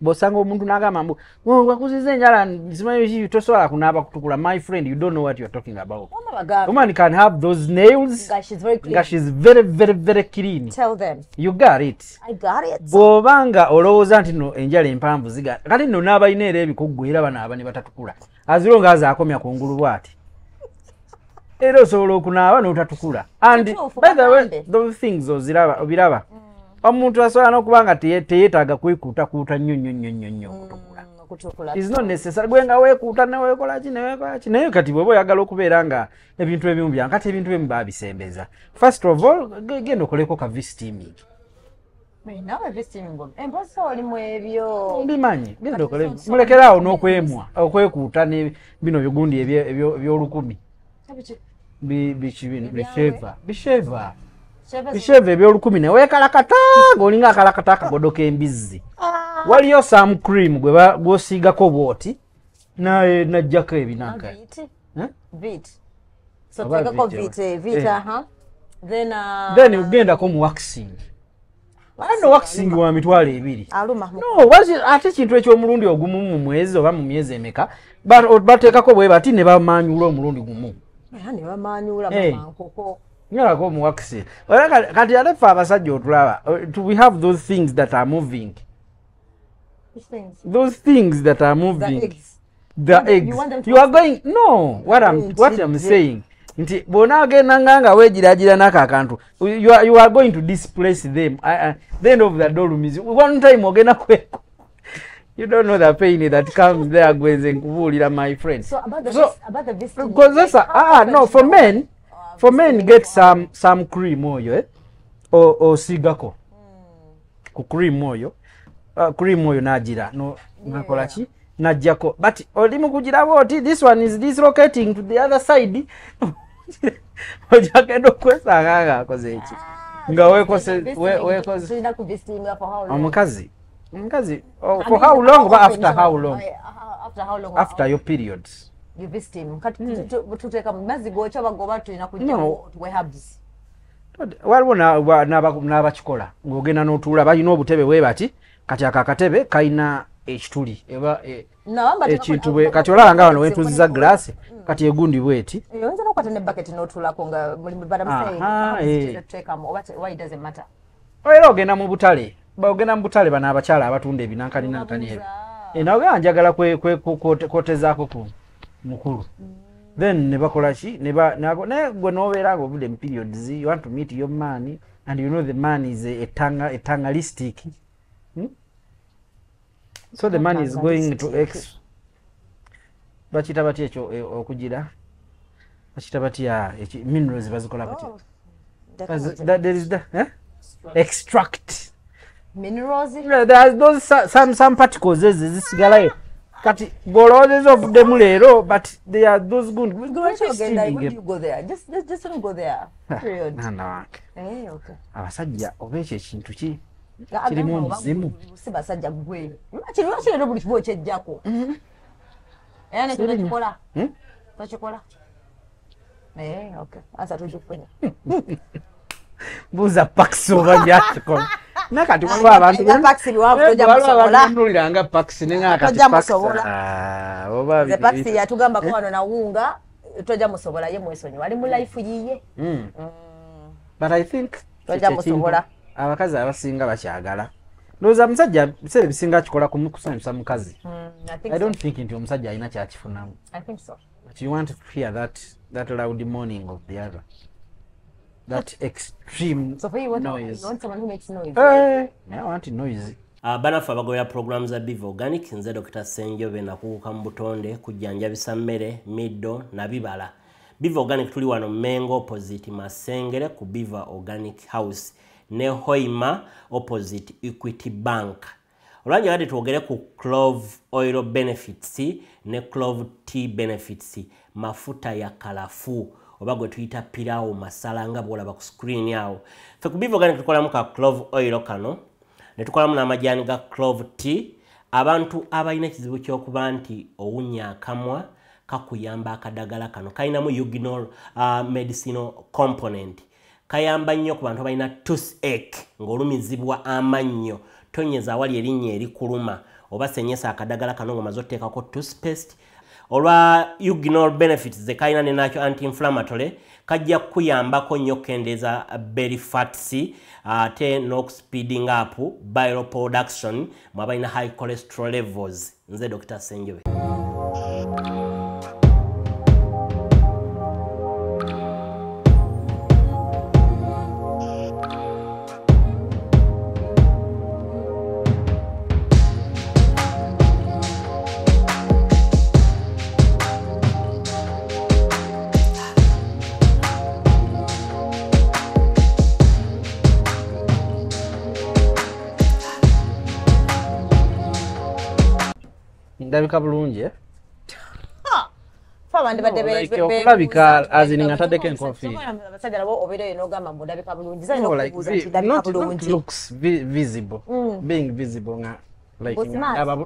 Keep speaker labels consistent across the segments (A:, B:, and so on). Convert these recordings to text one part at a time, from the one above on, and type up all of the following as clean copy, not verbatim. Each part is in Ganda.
A: Bosanga omuntu nagamba mbu wakuzize njala nzimanyi tosobola kunaaba kutukula. My friend, you don't know what you're talking about. Woman can have those nails. She's very, very, very clean.
B: Tell them.
A: You got it.
B: I got it.
A: Bobanga olowooza nti no enjala empanvu ziga. Kati no n'abalina era ebikugu era banaaba ne batatukula. Azilonga azakomya kungulu bwati. Era osobola okunaaba n'otatukula. And by the way, those things obiraba. Omuntu asobola n'okubanga teyeetaaga kwekuutakuuta nnyo kutukula. It's not necessary. Gwenga weekuuta neweekola ki. Naye kati bw'oba oyagala okubeera nga ebintu ebimu byankati ebintu ebimu baabisembeza. First of all, genda okoleko ka V-steaming. Mbimanyi, genda okole. Mulekeraawo n'okwemwa, okwekuuta bino bigundi eby'olukumi. Bisheva. Bisheve eby'olukumi ne weekalakata ng'olinga akalakata akagodoka embizzi. Waliyo some cream gw'osiigako bwoti najjako ebinanka.
B: So tekako vita.
A: Then ugendako mu waxing. Wano waxing wa mitwalo 2. No, ate kintu eky'omulundi ogumu mu mwezi oba mu myezi emeka bateekako bwe bati ne bamanyula omulundi gumu.
B: Ne bamanyula mamankoko.
A: Nyalako mu waxing. Kati ate ffe abasajja otulaba. We have those things that are moving. Those things that are moving. The eggs. You are going. No. What I'm saying. Nti bona agenda nganga wejiragira naka akantu. You are going to displace them. The end of the dolumizi. One time ogenda kweko. You don't know the pain that comes there gwenze nkubulira, my friend.
B: So about the visiting.
A: Because no, for men get some cream oil or sigako. Ku cream oil. Cream oil najira no nakola ki najjako, but olimu kugira boti this one is dislocating to the other side. Ojakendo kwesanga akoze iki nga wekose
B: sina ku visiting for how long?
A: Omukazi for how long? After how long? After your periods.
B: You visit him. Kati tuteka mazi gocha bagoba tulina kujja we herbs.
A: Waliwo n'abakikola ng'ogenda n'otuula balina obutebe bwe bati kati akakatebe kalina ekituli eba ekintu bwe kati olaba nga wano wetuuziza glass kati egundi bweti
B: oyinza n'okwata ne bucket n'otuulako nga mulimu badamusee why it doesn't matter.
A: Era ogenda mu butale bano abakyala abatunda ebinankani ebyo nawe njagala kwotezaako ku mukulu. Then ne bakola ki ne gwe n'obeera ng'ovudde mu periods, you want to meet your man and you know the man is a tangalistic. So the man is going to bakita bati ekyo okugira bakita bati minerals bazikola bati there is the extract
B: minerals.
A: There's those some particles zisigalayo kati golozes of them lero, but they are those good.
B: Would you go there? Just don't go there. Period. Okay.
A: Abasajja obeche ekintu ki kirimu omuzimu
B: si basajja gwe kiri buli kibo kyejjako yani tukikola tukikola okay asa tujukufanya buza paxo banyako nakati waliwo abantu paxi liwafu tojamusobola
A: nuliranga paxi nenga kati
B: oba the paxi yatugamba ko wano na wunga tojamusobola ye mwesonyi wali mu life yiye
A: but I think
B: tojamusobola
A: abakazi abasinga bakyagala ndoza musajja bisere bisinga kikola kumusanyusa mukazi. I don't think nti omusajja alina kyakifunamu.
B: I think so.
A: But you want to hear that loud moaning of the other, that extreme
B: so for you,
A: noise.
B: You want someone who makes noise.
A: I want noise.
C: Banafu abagobera programs za Biva Organic nze Dr. Senjobe nakuuka mu butonde kujjanjabisa mmere middo na bibala. Biva Organic tuli wano Mengo opposite Masengere ku Biva Organic House ne Hoima opposite Equity Bank. Olwanja kati twogere ku clove oil benefits ne clove tea benefits, mafuta ya kalafu oba gwe tuyita pilau masala nga bwolaba ku screen yawo. Fe ku Biva Organic tukolamu ka clove oil kano ne tukolamu n'amajani ga clove tea. Abantu abalina ekizibu ky'okuba nti owunya akamwa kakuyamba akadagala kano kalinamu eugenol medicinal component. Kayamba nnyo ku bantu balina toothache ng'olumizibwa amannyo tonyeza awali erinnya erikuluma oba senyesa akadagala kano ng'omaze otteekako toothpaste olwa eugenol benefits ze kalina ne nakyo anti-inflammatory kajja kuyambako nnyo kendeeza belly fats ate n'okuspeeding up bile production mwabalina high cholesterol levels. Nze Dr. Senjobe.
A: Ndabika bulungi
B: Fabandi badde
A: okulabika azini nga taddeko enkofiira.
B: Abasajja nabo obeera n'ogamba mbu ndabika bulungi. Zayina okubuuza nti ndabika bulungi.
A: Looks visible. Being visible nga like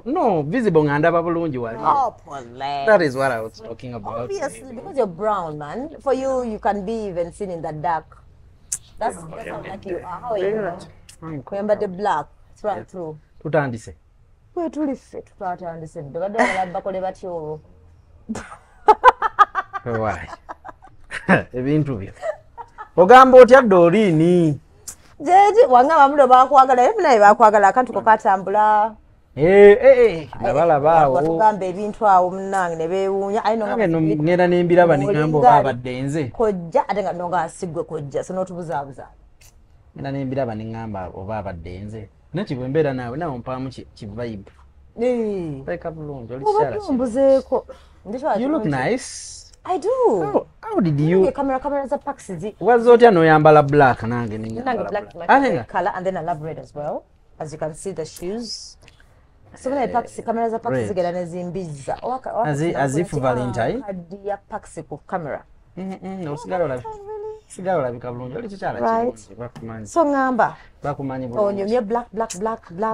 A: no, visible nga ndaba bulungi wali.
B: Oh, Pauline.
A: That is what I was talking about.
B: Obviously, because you're brown, man. For you, you can be even seen in the dark. That's how like you are. How are you? Remember the black through.
A: Tutandise.
B: Kwe tuli ffe tutandise badde bakole batyo olwo.
A: Why? Ebintu byo. Ogamba otya Dorini?
B: Jeje wanga bamudo bakwagala naye bakwagala akantu ko katambula.
A: Nabalabaawo.
B: Bagamba ebintu awo munnange ne beewuunya. Ayi
A: nonga ngenda nembiraba ningamba obabadde nze.
B: Kojja ate nga nonga asigwe kojja so n'otubuzaabuza.
A: Ngenda nembiraba ningamba obabadde nze. Nakibwe mbeera naawe mpaamu kivibe. Like bulungi oli
B: mbuzeeko.
A: You look nice.
B: I do.
A: How did you?
B: Camera za paxi.
A: Was otya noyambala black nange
B: ninga black color and then I love red as well. As you can see the shoes. So when I paxi camera za paxi zigera nezimbiza.
A: As if Valentine.
B: Hadia paxi ku camera.
A: No sigaro labika bulungi oli kikyala kirungi bakumanyi.
B: So ngamba.
A: Bakumanyi bulungi.
B: Onyumye black.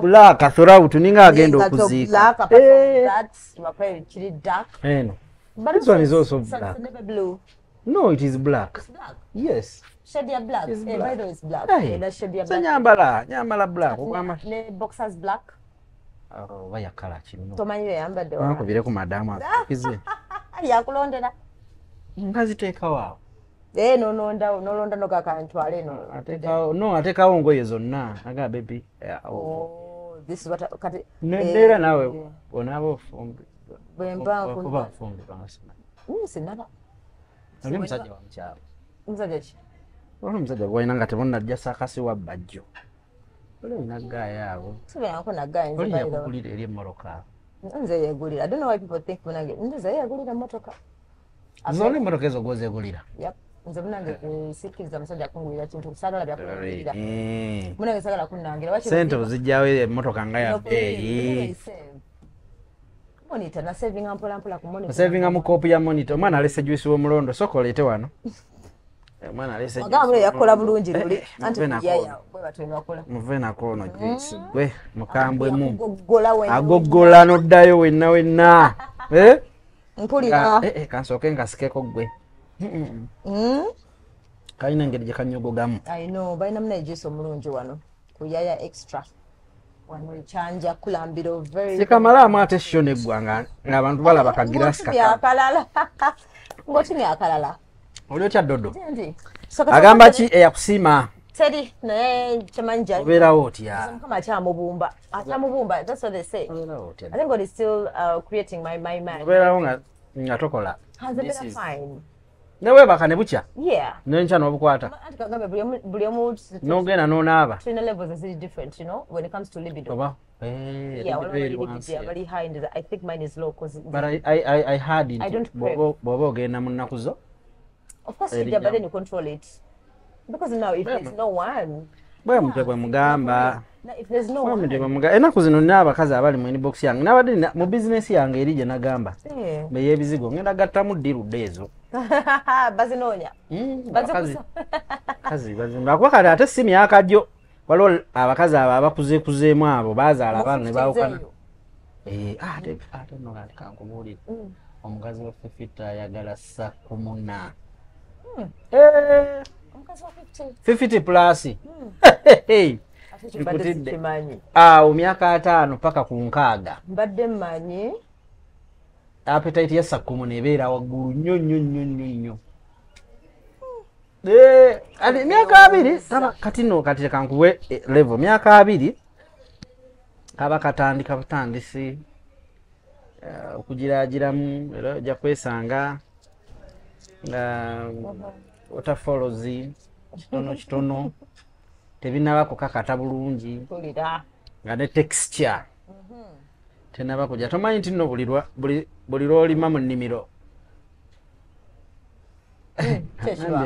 A: Black athora tuninga agenda okuziika.
B: Black apart from that, my prayer is dark.
A: No. But this one is also black.
B: It's never blue.
A: No, it is black.
B: It's black.
A: Yes.
B: Shade ya black.
A: It's
B: black. By the way, it's black.
A: Hey.
B: That shade ya black.
A: Nyambala black.
B: Ne boxers black.
A: Oh, waya kala kino.
B: Tomanyi yambadde.
A: Wakubire ku madamu akize.
B: Yakulondera.
A: Ngaziteeka waawo.
B: Nolonda nokakantwale no.
A: Atekawo ngoye zonna. Aga baby.
B: This is what kati.
A: Nendera nawe onaaba ofumbi.
B: Bwemba
A: kuba ofumbi bangasima.
B: Sinaba.
A: Ali musajja wa mkyalo.
B: Musajja ki?
A: Musajja gwalina nga tebonnajja sakasi wa bajjo. Oli olina gaaya abo.
B: Sibeerako na gaaya nze.
A: Oli yakugulira eri emmoroka.
B: Nze yeegulira. I don't know why people think munange. Nze yeegulira mmotoka.
A: Zona emmotoka ezo gwozeegulira.
B: Yep. Nze munange sikkiriza musajja kungulira kintu saagala byakungulira. Munange saagala kunnangira.
A: Sente ozijjawo emmotoka nga ya bbeeyi.
B: Monitor na saving ampola ku monitor.
A: Saving amu kopi ya monitor. Omwana alese juice w'omulondo soko leete wano. Omwana alese juice.
B: Agambule yakola bulungi luli. Anti yaya bwe batwena akola.
A: Muve nakono juice. Gwe mukambwe mu.
B: Agoggola
A: n'oddayo wenna.
B: Mpulira.
A: Kansooke ngasikeko gwe. Kalina engeri gye kanyogogamu.
B: I know, balina munaye juice omulungi wano. Ku yaya extra. Wano chanja kulambira very.
A: Sikamalaamu ate sho neggwanga ng'abantu balaba kagirasi
B: kakalala. Ngotumya akalala.
A: Oli otya Dodo? Agamba ki eyakusiima?
B: Teri naye kyamanja.
A: Obeerawo otya?
B: Mukama kyamubumba. Akyamubumba, that's what they say. I think God is still creating my mind.
A: Obeerawo nga tokola.
B: Has a better fine.
A: Neweebaka ne bukya?
B: Yeah.
A: Nenkya n'obukwata?
B: Buli omu
A: n'ogenda n'onaaba?
B: Trainer levels is different, you know, when it comes to libido.
A: Oba?
B: Yeah, very high in the, I think mine is low because.
A: But I had it.
B: I don't pray.
A: Bw'oba ogenda mu nnaku zo?
B: Of course you do, but then you control it. Because now if there's no one.
A: Bwe mutwe bwe mugamba.
B: If there's no one.
A: Ennaku zino nina abakazi abali mu inbox yange. Nabadde mu business yange eri gye nagamba. Bey'ebizigo ngenda gattamu ddirudde ezo.
B: Bazinoonya.
A: Kazi bazimba. Kuba kati ate si myaka gyo. Waliwo abakazi abo abakuzeekuzeemu abo baazaala abaana ne baawukana. Ate nno kankubuulire. Omukazi wa Fefita ayagala sakkumuna. 50 plus.
B: Sikimanyi.
A: Myaka 5 paka ku 6.
B: Mbadde mmanyi.
A: Appetite ya sakkumu nebeera waggulu nnyo. Ali myaka 2 kati kankuwe level myaka 2 kaba katandisi okugiragiramu era ojja kwesanga nga waterfalls kitono tebinaba kukakata bulungi nga ne texture tenaba kujja tomanyi nti nno buli lwolima mu nnimiro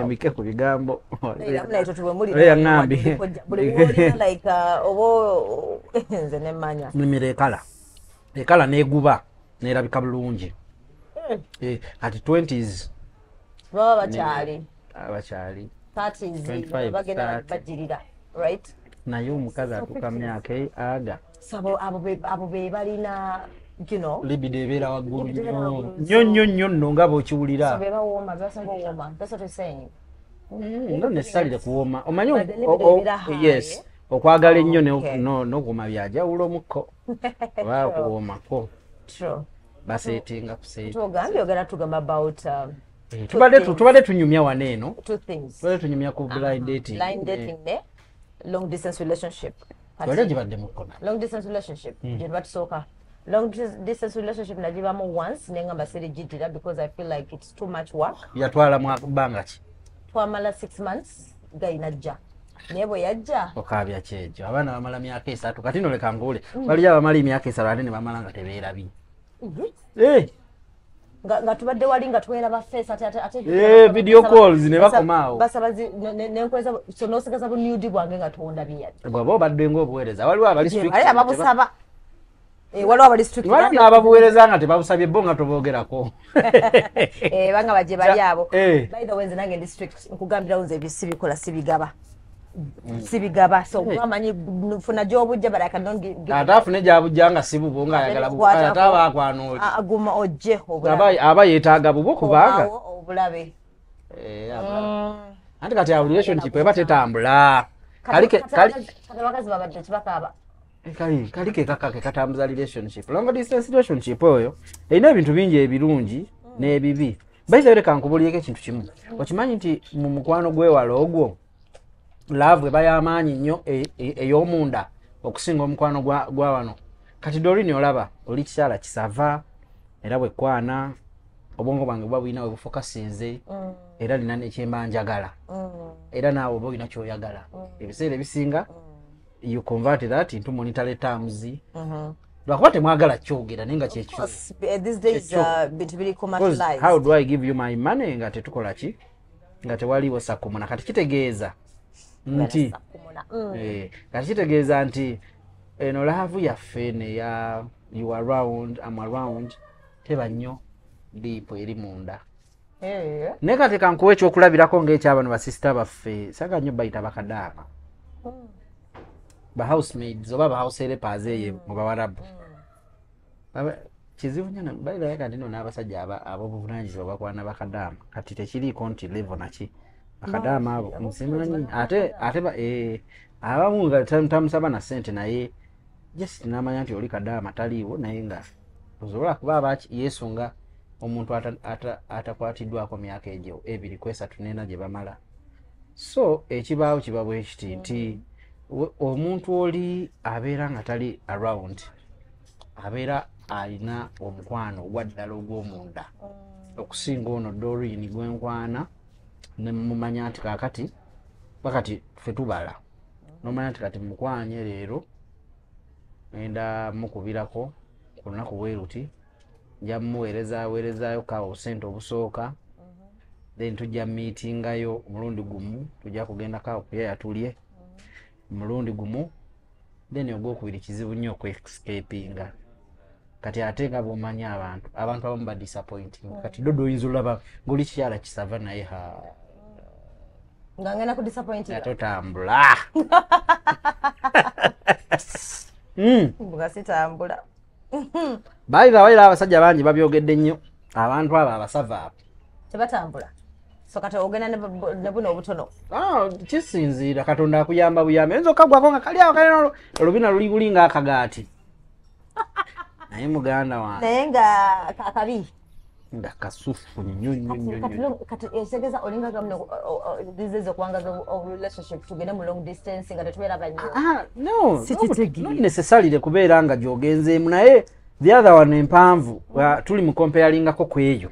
A: mike ku bigambo yaŋŋambye nnimiro ekala neguba nerabika bulungi kati 20s
B: baba
A: abakyali
B: 30s bagenda bajirira right
A: naye omukazi atuuka myaka aga
B: abo be balina
A: libido ebeera waggulu nnyo nno nga bw'okiwulira nonesalire kuwooma omanyi yes okwagala ennyo n'okuma byajawulo mukko oba okuwoomako baseetinga tubadde tunyumya wano eno tubadde tunyumya ku blind dating
B: ne long distance relationship
A: wali gibadde mukona
B: long distance relationship gye batusooka long distance relationship nagibamu once nengamba sirigidira because I feel like it's too much work.
A: Yatwala bbanga ki?
B: Twamala 6 months gainajja. Naye bwe yajja
A: okabya kyejo abaana bamala myaka 3 kati no leka ngule bali abamala myaka 3 ate ne bamala nga tebeerabi.
B: Nga tubadde wali nga twera face ate
A: video calls ne bakomaawo
B: basabazi nenkweza so nosagaza bu nude bwange nga tuonda biyadde.
A: Bwabo badde ngobuweereza waliwo abali strict
B: ali ababusaba waliwo abali strict
A: wali ababuweereza nga tebabusabye bo nga tobogerako
B: banga baje bali abo by the way nze nange district nkugambira unze ebisibikola sibigaba so amanyi funa jobujja baraka ndongi
A: atafune jabujja nga sibubo nga ayagala ataba akwano
B: aguma ojje
A: aba yetaaga bubo kubanga
B: obulabe
A: anti kati relationship eba tetambula
B: bakazi babadde kibakaba
A: kalike kakake katambuza relationship long distance relationship oyo erina ebintu bingi ebirungi n'ebibi bayita reka nkubulieko ekintu kimu okimanyi nti mu mukwano gwewala ogwo love bayamaanyi nnyo ey'omunda okusinga omukwano gwa wano kati dorini olaba oli kikyala kisava era bwekwana obwongo bwange bwa buyina we bufokasinze era nina nekyemba njagala era naawe oba olina kyoyagala ebiseera ebisinga you convert that into monetary terms lwakuba temwagala kyogera naye nga kyekyo how do I give you my money nga tetukola ki nga tewaliwo sakumuna kati kitegeeza nti kati kitegeeza nti eno laavu yaffe neya you around I'm around teba nnyo deep eri munda naye kati kankuwa ekyokulabirako ng'ekyabano basisita baffe saga nnyo bayita bakadaama ba housemaids oba ba house helpers eyo mu bawarabu kizibu nnyo bayirayo kati no n'abasajja ab'obuvunaanyizibwa bakwana bakadaama kati tekiriiko nti level naki bakadaama abo musimanyi ate abamu nga tamusaba na ssente naye just n'amanya nti oli kadaama taliiwo naye nga osobola kuba abaki yeesunga omuntu atakwatiddwako myaka egyo 2-3 nena gye bamala so ekibaawo kiba bwe kiti nti omuntu oli abeera nga tali around abeera alina omukwano ogwa ddala ogw'omunda okusinga ono Doreen gwenkwana nemumanya nti kakati bakati ffe tubala nomanya nti kati mukwanye leero enda mukubirako ku lunaku bweruti nja mumuweerezaayo kawa obusente obusooka then tujja meetingayo omulundi gumu tujja kugenda kawa kuyaya tulye mulundi gumu then ogwokubiri kizibu nnyo okwe-escapinga kati ate nga bwomanya abantu abamu ba disappointing kati dodo oyinza olaba ng'oli kikyala kisava naye
B: nga ngenda ku disappointing
A: totambula
B: mbuga sitambula
A: baira abasajja bangi babyogedde nnyo abantu abo abasava abo
B: tebatambula So kati ogenda ne buno obutono.
A: Kisinziira Katonda akuyamba buyambe. Enzo kagwako nga kali awo kale olubina luli kulinga akagaati. Naye muganda wange.
B: Naye nga akabi.
A: Nga kasufu nnyo.
B: Kati esegeza olinga gamno these okwangaza relationship tugenda mu long distance nga tetubeera banyo.
A: No. Not necessarily kubeera nga gyogenzeemu naye the other one empanvu tuli mu comparingako kweyo.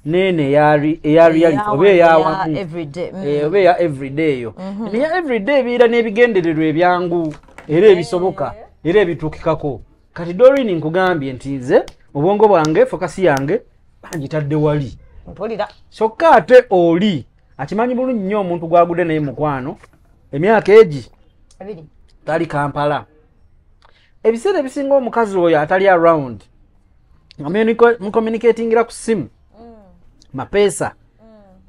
A: Nene ya reality obe ya wamu
B: everyday
A: obe ya everyday yo ya everyday bira n'ebigendererwa ebyangu era ebisoboka era ebitukikako kati Doreen nkugambye nti nze obwongo bwange focus yange banjitadde wali
B: mpulira
A: kyokka ate oli akimanyi bulungi nnyo omuntu gwagudde naye mukwano emyaka egi
B: ebiri
A: tali Kampala ebiseera ebisinga omukazi oyo atali around communicatingira ku simu mapesa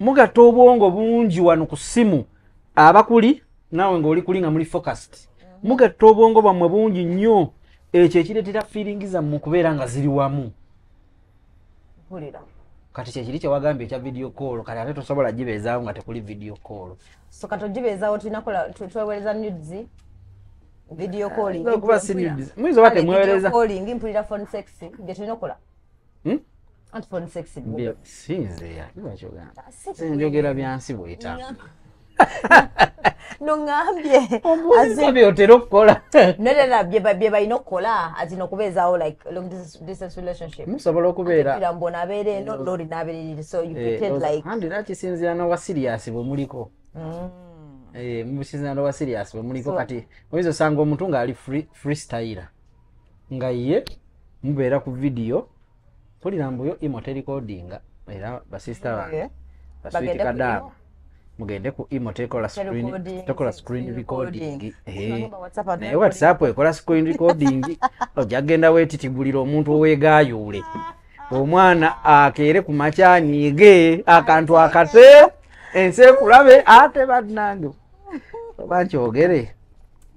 A: mugatta obwongo bungi wano ku simu abakuli nawe ng'oli kulinga muli focused mugatta obwongo bwammwe bungi nnyo ekyo ekireetera feeling zammwe kubeera nga ziri wamu kati kyekiri kyewagambye ekya video call kati ate tosobola gibeezaawo nga tekuli video call
B: so kati ogibeezaawo tulinakola twewereza nudes video calling
A: kuba si nudes mwizo bate mwewereza
B: calling mpulira phone sex gye tulina okola phone sex
A: sinze yakibakyoga njogera byansi bweta
B: nongambye
A: azibye otera okukola
B: nolera bye balina okukola azina okubeezaawo like long distance relationship
A: musobola okubeera
B: mbona abeere eno lori n'abeerere so you pretend like
A: andi nakisinzira n'owa serious bwe muliko mubisinzira n'owa serious bwe muliko kati oyinza osanga omuntu ng'ali freestyle nga ye mubeera ku video pulira mbuyo emote recordinga era basista bange baswiti kadama mugende ku emote ekola screen recording naye WhatsApp ekola screen recording ojagenda weetitibulira omuntu oweegaayuule omwana akeere ku makyanyiige akantu akate ensi ekulabe ate bannange oba nkyogere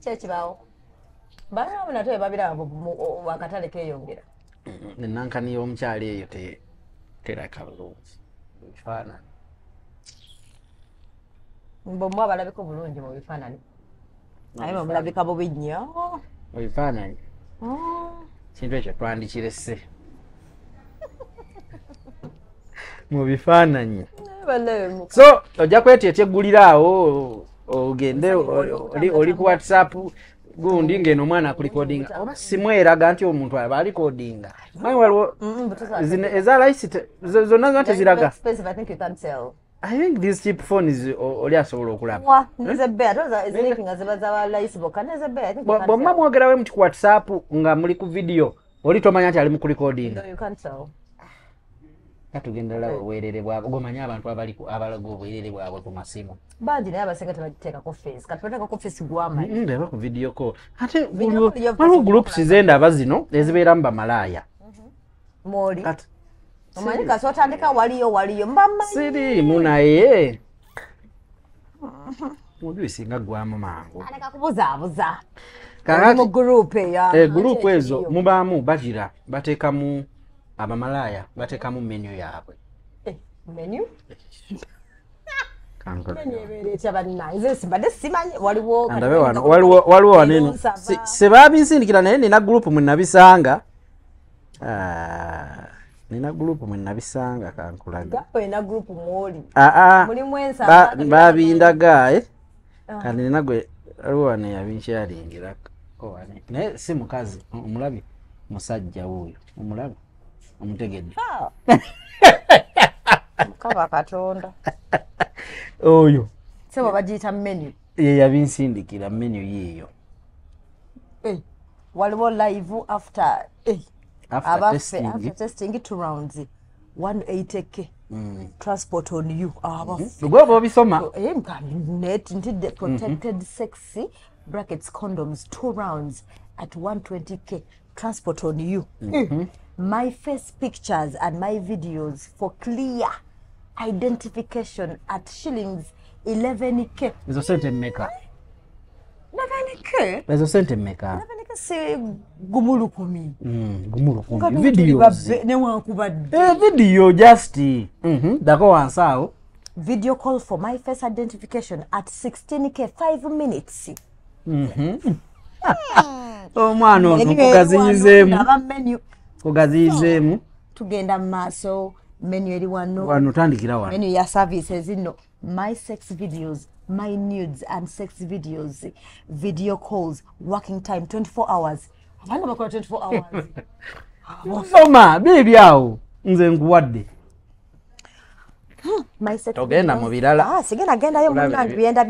B: kyekibaawo banaabo nate babiraba wakatale keeyongera
A: nenankani y'omukyala eyo teraka bulungi ebifaananyi
B: mbomwe abalabika obulungi mu bifaananyi naye bamulabika bubi nnyo
A: mu bifaananyi kintu ekyo twandikirese mu bifaananyi so ojja kwetyetya eggulira awo ogende oli ku WhatsApp gundi ngeno omwana akulikodinga oba simu eraga nti omuntu aba alikodinga manyi waliwo eza layisi zonna zona teziraga I think these cheap phones oli asobola okulaba bwomma mwogerawe muti ku WhatsApp nga muli ku video oli tomanya nti ali mu kulikodinga katugendera obwerere bwabwe gomanya abantu abalaga obwerere bwabwe ku masimu
B: bangi naye abasinga tebagiteekako face kati bateekako face gwamayi
A: ndaba ku video call ate waliwo groups zendaba zino ezibeeramu bamalaaya
B: mwoli omanyi kasi otandika waliyo mbammanyi
A: siriimu naye mubi singa gwamu mangu
B: aleka kubuzaabuza
A: mu
B: gurupu
A: ezo mubaamu bagira bateekamu abamalaaya bateekamu menu yaabwe
B: menu
A: waliwo waneno sebabinsindikira naye nina gurupu mwenabisanga kankulaga babindaga kandi nina gwe waliwo wane yabinkyalingira naye si mukazi omulabi musajja wuuyo omulabi omutegedde
B: mukaba katonda
A: oyo
B: sebo bagiyita menu
A: ye yabinsindikira menu yeeyo
B: waliwo live after testing 2 rounds 180k transport on you
A: gwe obisoma
B: ntidde protected sexy brackets condoms 2 rounds at 120k transport on you my face pictures and my videos for clear identification at shillings 11k
A: ezo sente mmeka
B: 11k
A: ezo sente mmeka
B: 11k se gumulukumi
A: videos
B: newankubadde
A: video just dako wansawo
B: video call for my face identification at 16K 5 minutes.
A: Omwana ono kugaziyizeemu
B: tugenda mu maaso menu eri
A: wano tandikira wano
B: menu ya services zino my sex videos, my nudes and sex videos, video calls, working time 24 hours. Abana bakola 24 hours.
A: Soma bibi awo nze nkuwadde
B: My sex
A: togenda mu birala
B: sigenda gendayo munange byenda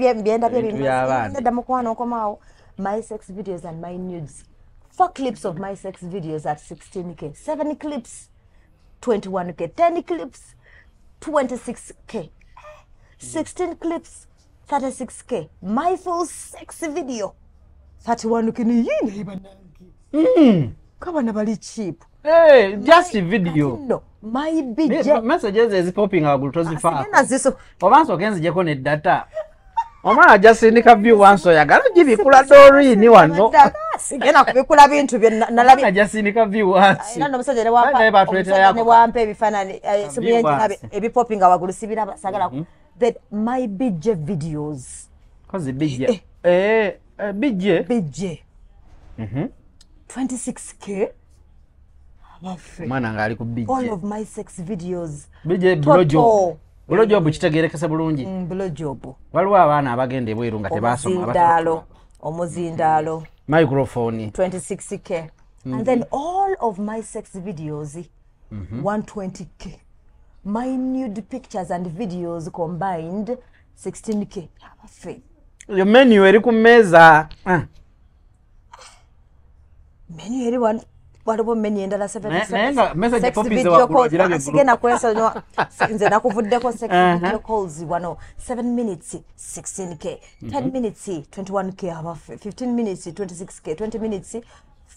B: byenda mukwano okomaawo. My sex videos and my nudes. 4 clips of my sex videos at 16K, 7 clips 21K, 10 clips 26K, 16 clips 36K. My full sex video 31K. Ni banangi kabana bali cheap.
A: Hey, just a video.
B: No, my big
A: messages is popping out tozifa.
B: Sigena ziso.
A: Obanso ogenzi jeko ne data. Omwana just indika view wanso yagala gibikula dori ni wano.
B: Sigena kubikula bintu bye nalabi.
A: Just indika view wansi.
B: Ina musajja ne wampa. Ne wampa ebifanani sibuyenji nabe ebi popping awagulu sibira basagala. That my big videos.
A: Cause big big
B: 26K.
A: Mwana ngali ku big.
B: All of my sex videos.
A: Big blowjob. Blowjob kitegerekesa bulungi.
B: Blowjob.
A: Waliwo abaana abagenda ebweru nga tebasoma
B: omuzindaalo.
A: Microphone
B: 26K. And then all of my sex videos 120K. My nude pictures and videos combined 16K.
A: Your menu eri ku meza.
B: Menu eri waliwo menu endala 7
A: message copies wa
B: sigena kwesa nze nakuvuddeko sex video calls wano 7 minutes 16K, 10 minutes 21K, 15 minutes 26K, 20 minutes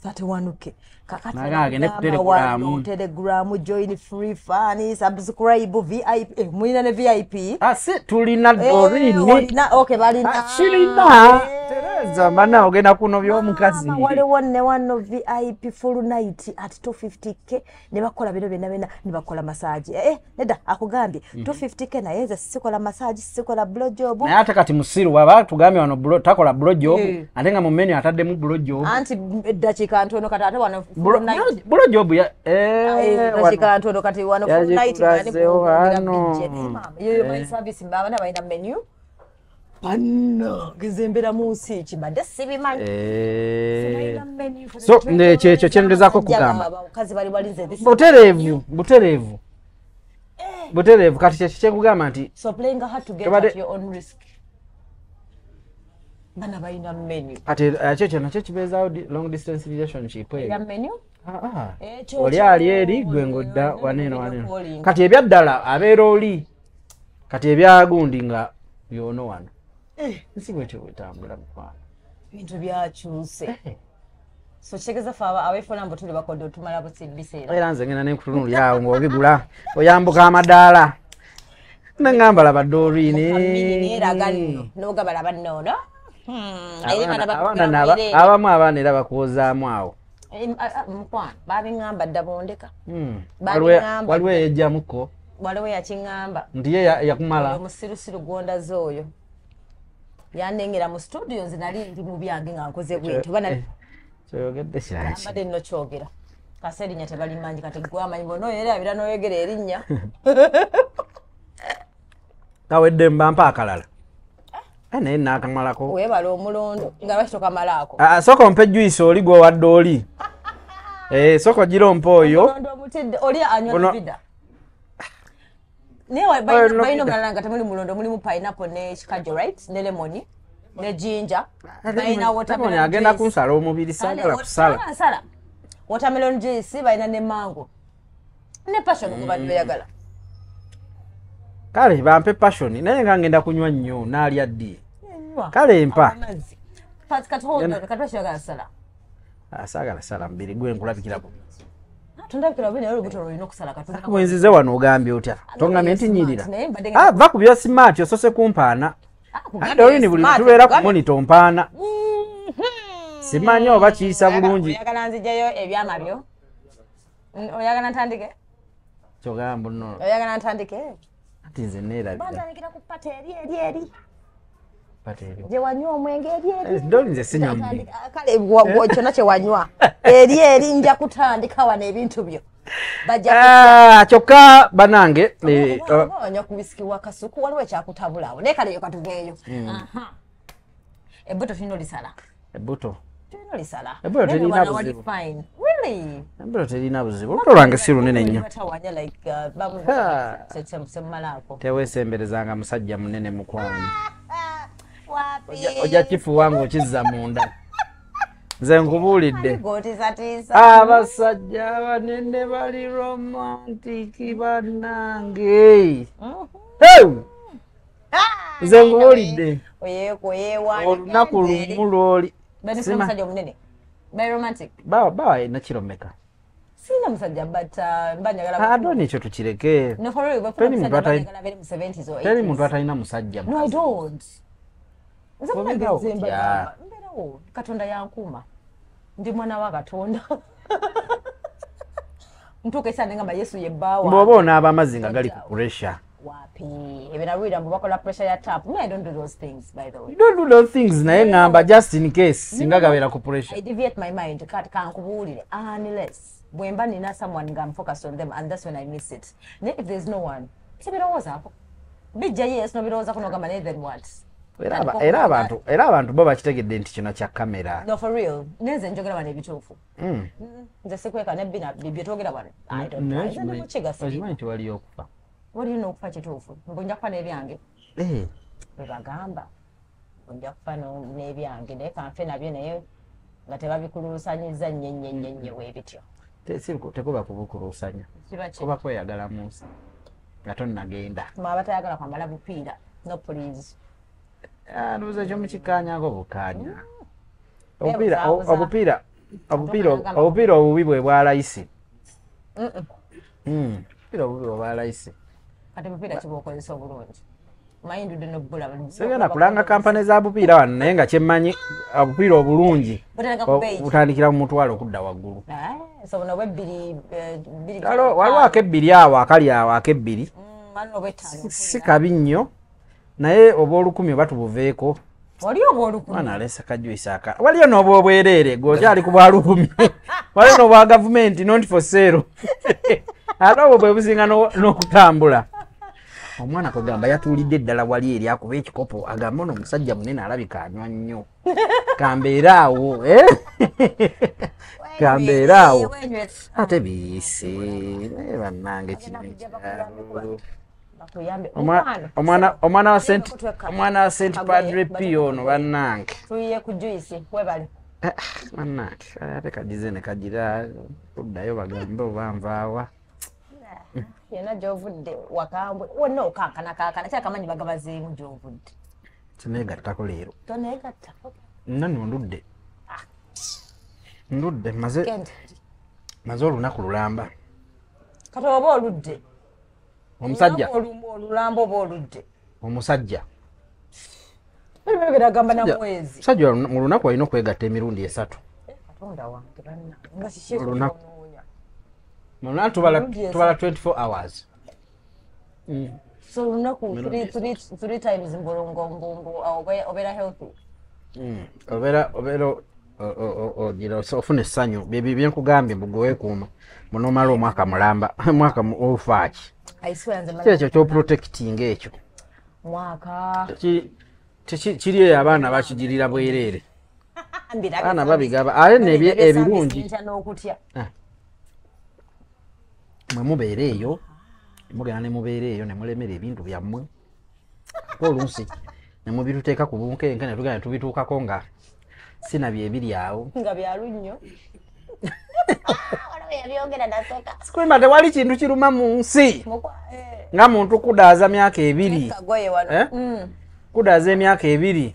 B: 31K.
A: Kakati
B: Telegram join free fan subscribe VIP mwina ne VIP
A: tulina dorini
B: okay balina
A: shirina Tereza mana ogenda kuno by'omukazi
B: waliwo ne wano VIP full night at 250K ne bakola bino byonna ne bakola massage nedda akugambye 250K naye nze sikola massage sikola blowjob
A: naye ate kati musiru waba tugambye wano takola blowjob ate nga mu menu ataddemu blowjob
B: anti dakiika ntono kati ate wano
A: blowjob ya
B: dakiika ntono kati wano full night yo my service mbaba nabayina menu Panno gizembera munsi kibadde sibimanyi
A: so kyekyo kyengezaako kugamba
B: kazi bali balinze
A: butereevu kati kyekikugamba nti
B: so playing hard to get at your own risk bana bayina menu
A: kati kyekyo nakyo kibeezaawo long distance relationship
B: ya menu
A: oli ali eri gwe ngodda waneeno kati ebyaddala abeera oli kati ebyagundi nga byono wano nsigo ekyo wetambula mukwano
B: bintu byakyuse so kitegeeza fe abeefuna mbu tuli bakodde otumala busibiseera
A: era nze ngenda nenkutunuli awo ng'obigula oyambuka amadaala nengamba laba dorini
B: eraga n'ogaba laba nnoono
A: abamu abaana era bakuwozaamu awo
B: mukwano babiŋŋamba dda bondeka
A: waliwo eyejjamuko
B: waliwo yakiŋŋamba
A: nti ye yakumala
B: omusirusiru gwondaze oyo yanengera mu studio nze nali ndi mu byange nga nkoze bwetyo
A: kyoyogedde kiraki
B: mbadde nno kyogera kase erinnya tebalimanyi kati gwe amanyi bona era abira n'oyogera erinnya
A: kawedde mbampa akalala naye naakamalako
B: webala omulondo nga lwaki tokamalaako
A: soko ompe juice oli gwe wadde oli soko gira ompe oyo
B: omulondo omutidde oli anywa vida naye balina omulala nga temuli mulondo mulimu pineapple ne kikajo right ne lemoni ne ginger balina watermelon
A: agenda kunsala omubiri sagala kusala
B: watermelon juice balina ne mango ne passion kuba nibeyagala
A: kale bampe passion naye nga ngenda kunywa nnyo naalya ddi kale mpa asagala sala mbiri gwe nkulabikira bubi
B: tundabikira bene olubuto lulina okusala
A: wenzize wano ogambye otya tongambye ntinyirira va ku bya smart osose kumpaana ate olini buli tubeera ku monito mpaana simanyi oba kiyisa bulungi
B: oyagala nzijayo ebyama byo oyagala ntandike
A: kyogamba nno
B: oyagala ntandike
A: ati nze neerabira
B: batandikira ku pata eri
A: pateri
B: gye wanywa omwenge eri
A: ndoli nze sinywa
B: kale kyonna kye wanywa eri nja kutandika wano ebintu byo
A: kyokka banange
B: wanywa ku wisiki wa kasuku waliwo ekyakutabulawo naye kale yo katuveeyo ebbuto tulina olisala
A: ebbuto
B: tulina olisala
A: ebbuto terina buzibu
B: really
A: ebbuto terina buzibu olubuto lwange si lunene nnyo
B: semumalaako
A: teweesemberezanga musajja munene mukwano ojja kifuuwa ng'okizza munda nze nkubuulidde abasajja abanene bali romantiki bannange nze nkubuulidde olunaku lumu lwoli bawa ena kiro mmeka
B: sina musajja but
A: adoni ekyo tukireke teri muntu atalina musajja
B: mbeerawo katonda yankuuma ndi mwana wa katonda ntuuka esaana ngamba yesu yebbaawa
A: bw'oba onaaba amazzi nga gali ku pressure
B: wapi ebinawulira mbu bakola pressure ya tap me I don't do those things by the way
A: you don't do those things naye ngamba just in case singa gabeera ku pressure
B: I deviate my mind kati kankubuulire unless bwemba nina someone nga I'm focused on them and that's when I miss it naye if there's no one sibirowoozaako bijja yes nobirowooza kuno gamba naye then what
A: era abantu bo bakitegedde nti kino kya kamera
B: no for real nenze njogera wano ebituufu nze sikweka nebbina bibye twogera wano
A: okimanyi nti waliyo okufa
B: walina okufa kituufu mbunja kufa n'ebyange bwebagamba mbunja kufa n'ebyange naye kanfe nabyo naye nga tebabikuluusanyiza nnyo weebityo
A: tekuba kubukuluusanya kuba kweyagala mu nsi nga tonnagenda
B: abatayagala kwambala bupiira no please
A: nduuza kyomukikanyako bukanya obupiira obubi bwe bwalayisi obupiira obubi bwe bwalayisi
B: kati bupiira kibukozesa obulungi mayindudde nobbula
A: sigenda kulanga kampani za bupiira wano naye nga kyemmanyi obupiira obulungi butandikira mu mutwalo okudda waggulu waliwo akebbiri awo akali awo akebbiri si kabi nnyo naye obwolukumi oba tubuveeko
B: waliyo obwolukumi
A: mwana alesa kajuisa aka waliyo n'obwobwereere gwokyali ku bwalukumi waliyo n'obwa gavumenti not for sale ate obwo bwe businga n'okutambula omwana kugamba yatuulidde eddala wali eri akuba ekikopo agamba ono omusajja munene alabika anywa nnyo kambeeraawo kambeeraawo ate biise naye bannange kino ekyalo omwana wa St Padre Pio ono bannange
B: tuyiye ku juice webale
A: bannange ate kagize ne kagira kuddayo bagambe oba nvaawa
B: yena gy'ovudde wakambwe wonna okankana kyakamanyi bagabazeemu gy'ovudde
A: tineegattako leero
B: toneegatta
A: nano ndudde maze olunaku lulamba
B: kati oba oludde
A: omusajja
B: olulamba oba oludde
A: omusajja
B: ebyogeragamba na mwezi
A: musajja mu lunaku alina okwegatta emirundi 3
B: katonda wange banna nga kiki
A: Mwana tubala 24 hours.
B: So lunaku three times mbulungo obera healthy.
A: Obera ojira ofune sanyu bibi byenkugambye mbugowe kuma munomalo mwaka mulamba mwaka ofachi.
B: I swear nze
A: ekyo kyo protecting ekyo.
B: Mwaka
A: kiri abaana bakigirira bwerere. Ana babigaba ale nebye ebirungi. Mwe mubeere eyo mugenda ne mubeere eyo ne mulemera ebintu byammwe olunsi ne mubituteeka ku bunkenke ne tugenda tubituukako nga sina byebiri awo
B: nga byalunnyo
A: sikwima tewali kintu kiruma mu nsi nga muntu kudaaza myaka 2 kudaaza emyaka 2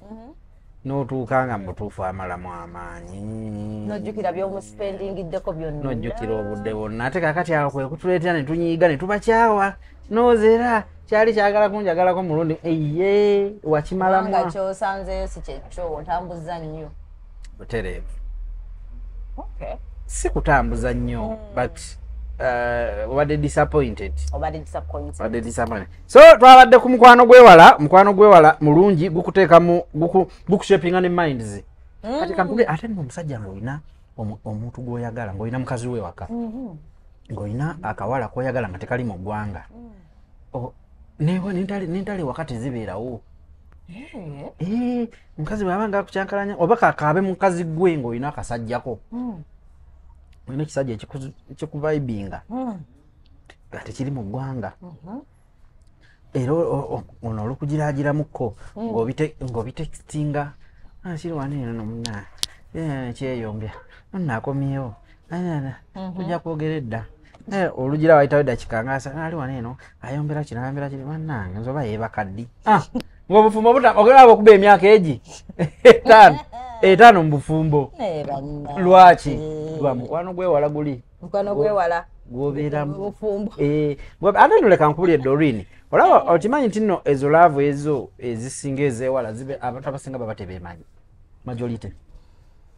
A: n'otuuka nga mutuufu amalamu amaanyi
B: nojjukira by'omusipendigiddeko byonna
A: nojjukira obudde bwonna ate kakati awo kwe kutuleetera ne tunyiiga ne tubakyawa noozera kyali kyagala kunjagalako mulundi eye wakimalamu
B: nga kyosanzeyo si kyekyo otambuza nnyo
A: butereevu si kutambuza nnyo but obadde disappointed. So twabadde ku mukwano gwewala mulungi gukuteekamu gukushapinga ne minds. Kati kampule ate n'omusajja ng'olina omuntu gw'oyagala ng'olina mukazi we waka. Ng'olina akawala k'oyagala nga tekali mu ggwanga. N'entale wakati zibeerawo. Mukazi bw'abanga akukyankalanya oba kakaabe mukazi gwe ng'olina akasajjako. Olina ekisajja ekikuvibinga nga tekiri mu ggwanga. Era ono olw'okugiraagiramuko ng'obitextinga kiri wano eno nomuna kyeyongera nnakomyewo tujja kwogera edda olugira wayitawo eddakika ngasa ali wano eno ayombera kino bannange nzoba yeebakaddi ng'obufumbo ogera okuba emyaka egi 5 mu bufumbo. Lwaki? Lwa mukwano gwewala guli.
B: Mukwano gwewala
A: gwobeera bufumbo. Ate noleka nkubulye Doreen. Olaba okimanyi nti nno ezo laavu ezo ezisinga ezewala zibe abantu abasinga baba tebeemanyi. Majority.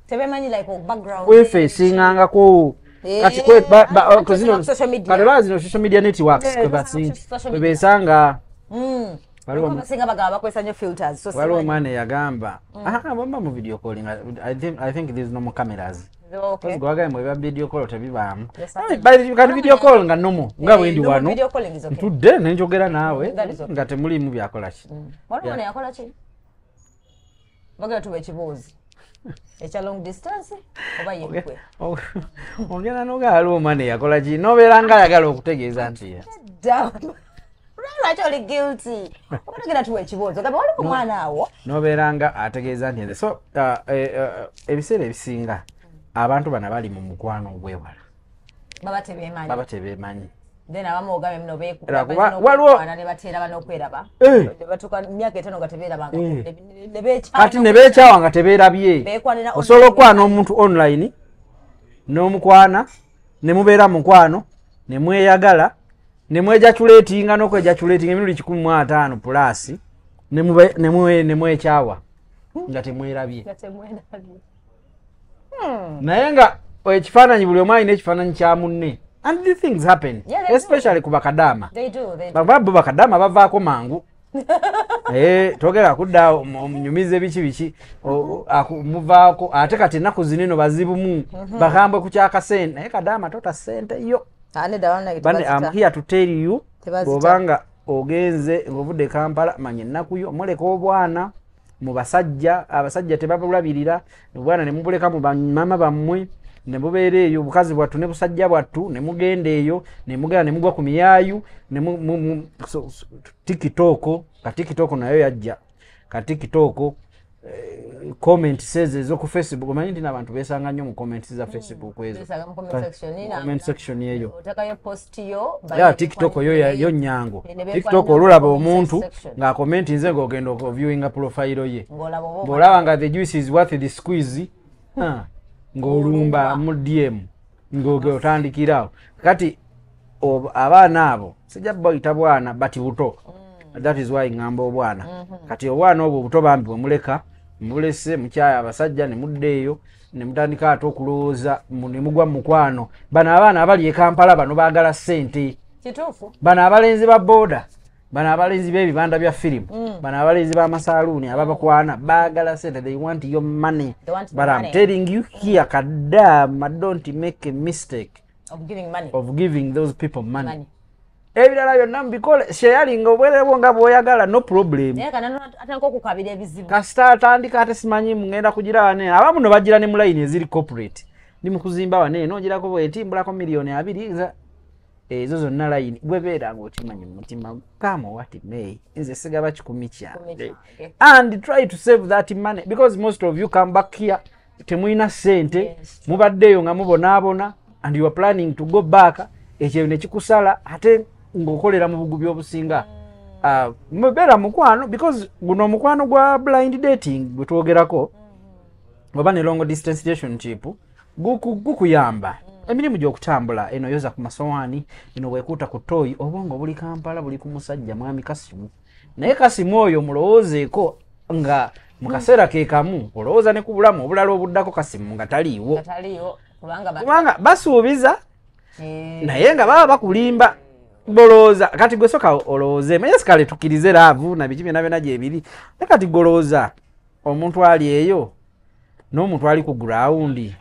B: Tebeemanyi like background.
A: Kwefeesingangako. Kati zino social media networks kwebeesanga. Waliwo omwana eyagamba bamba mu video calling. I think there's no more cameras. Because gwagaye mu video call tebibaamu. Kati video call nga nomo nga bwendi wano ntudde nenjogera naawe nga temulimu byakola ki.
B: Waliwo yakola ki? Bagala tuba ekibuuzi ekya long distance oba yekwe.
A: Ogenda n'ogaaliwo omwana yakola ki n'obeera nga ayagala okutegeeza nti
B: lwaki oli guilty ogenda tuwa ekibuuzo gamba waliwo omwana awo
A: n'obeera nga ategeeza nti so ebiseera ebisinga abantu bano bali mu mukwano ogwewala baba tebeemanyi
B: then abamu ogambe muno beekwana ne bateera banokweraba batuuka myaka 5 nga tebeerabanga
A: kati ne beekyawa nga tebeerabye. Osobola okwana omuntu online n'omukwana ne mubeera mukwano ne mweyagala ne mwejaculatinga n'okwejaculatinga emirundi 15 plus ne mwekyawa nga temwerabye. Naye nga ekifaananyi buli omu alina ekifaananyi kya munne. And these things happen, especially ku bakadama.
B: They do.
A: Babu bakadama bavaako mangu. Togera kudda omunyumize biki muvaako ate kati ennaku zinino bazibumu bagambwe ku kyakasente naye kadama tota sente yo. I'm here to tell you bw'obanga ogenze ng'ovudde Kampala manya ennaku yo muleka obwana mu basajja abasajja tebabulabirira obwana ne mubuleka mu mama bammwe ne mubeera eyo obukazi bwattu ne busajja bwattu ne mugenda eyo ne mugenda ne mugwa ku miyaayu ne TikTok ka TikTok nayo yajja ka TikTok comment says ezo ku Facebook manyi nti n'abantu beesanga nnyo mu comments za Facebook ezo comment section eyo
B: otakayo post yo
A: ya TikTok yo nyango TikTok olulaba omuntu nga comment nze ng'ogenda viewing profile ye ng'olaba nga the juice is worth the squeeze ng'olumba mu DM ng'otandikirawo kati abaana abo sijja bayita bwana bati buto. That is why ngamba obwana kati obwana obwo buto bambi bwe muleka mulese mukyaya abasajja ne muddeeyo ne mutandika ate okulowooza ne mugwa mu mukwano. Bano abaana abali e Kampala bano baagala ssente.
B: Kituufu.
A: Bano abalenzi ba booda bano abalenzi b'ebibanda bya firimu bano abalenzi b'amasaaluuni ababakwana baagala ssente. They want your money. But I'm telling you here kadama don't make a mistake of giving those people money. Ebirala byonna mbikole sheyalinga obwerebo nga bw'oyagala no problem.
B: Atanko okukabira ebizibu.
A: Kasita atandika ate simanyi mugenda kugira wane abamu no bagira ne mu line eziri corporate ni mu kuzimba wane n'ogirako bw'etimbulako miliyoni 2 ezo zonna line bwebeera ng'okimanyi mu mutima kama what may nze sigaba 10 kyange and try to save that money because most of you come back here temuyina sente mubaddeyo nga mubonaabona and you are planning to go back ekyo ne kikusala ate ng'okolera mu bugubi obusinga mubeera mukwano because guno omukwano gwa blind dating gwe twogerako oba ne long distance relationship gukuyamba emirimu gy'okutambula eno yoza ku masowaani eno weekuuta ku toyi obwongo buli Kampala buli ku musajja mwami Kasimu naye Kasimu oyo mulowoozeeko nga mu kaseera ke kamu olowooza ne ku bulamu obulala obuddako Kasimu nga taliiwo kubanga basuubiza naye nga baba bakulimba bolooza kati gwe soka olowooze manye sikale tukkirize laavu na biki byonna byonna gyebiri naye kati golooza omuntu ali eyo n'omuntu ali ku gurawundi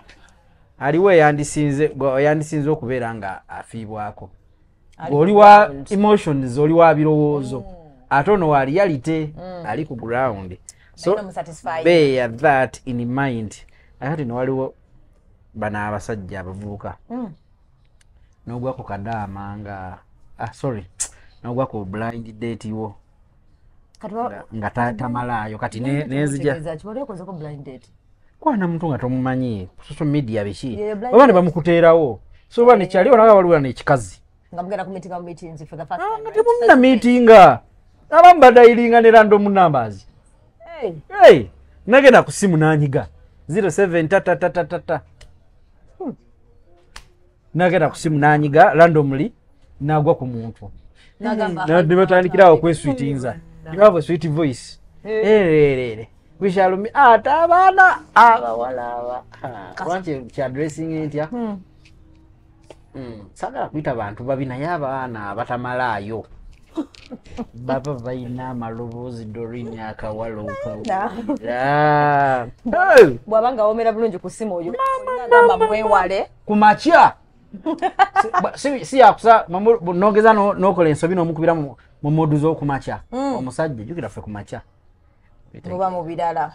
A: aliwo eyandisinze okubeera nga afiibwako oli wa emotions oli wa birowoozo ate ono wa reality ali ku ground so bear that in mind ate no waliwo bana abasajja abavubuka n'ogwa ku kadaama nga n'ogwa ku blind date wo nga tamalaayo kati nezija kwana muntu nga tomumanyi social media biki oba ne bamukuteerawo so oba nekyali onaga waliwo n'ekikazi
B: nga mugenda kumitinga mu meetings for the first time
A: nga temuna meetinga abamu badailinga ne random numbers nagenda ku simu nanyiga 07 tata nagenda ku simu nanyiga randomly nagwa ku muntu nebatandikirawo okwesweetinza you have a sweet voice we shall meet ata abaana abawala wanti kyadressing entya sagala kuyita bantu babi naye abaana batamalaayo baba balina amaloboozi dorini akawala
B: bw'abanga womera bulungi ku simu oyo agamba mwewale
A: ku makya si yakusa nogeza nokola ensobi n'omukubira mu modu z'okumakya omusajja jjukira ffe ku makya
B: muba mu birala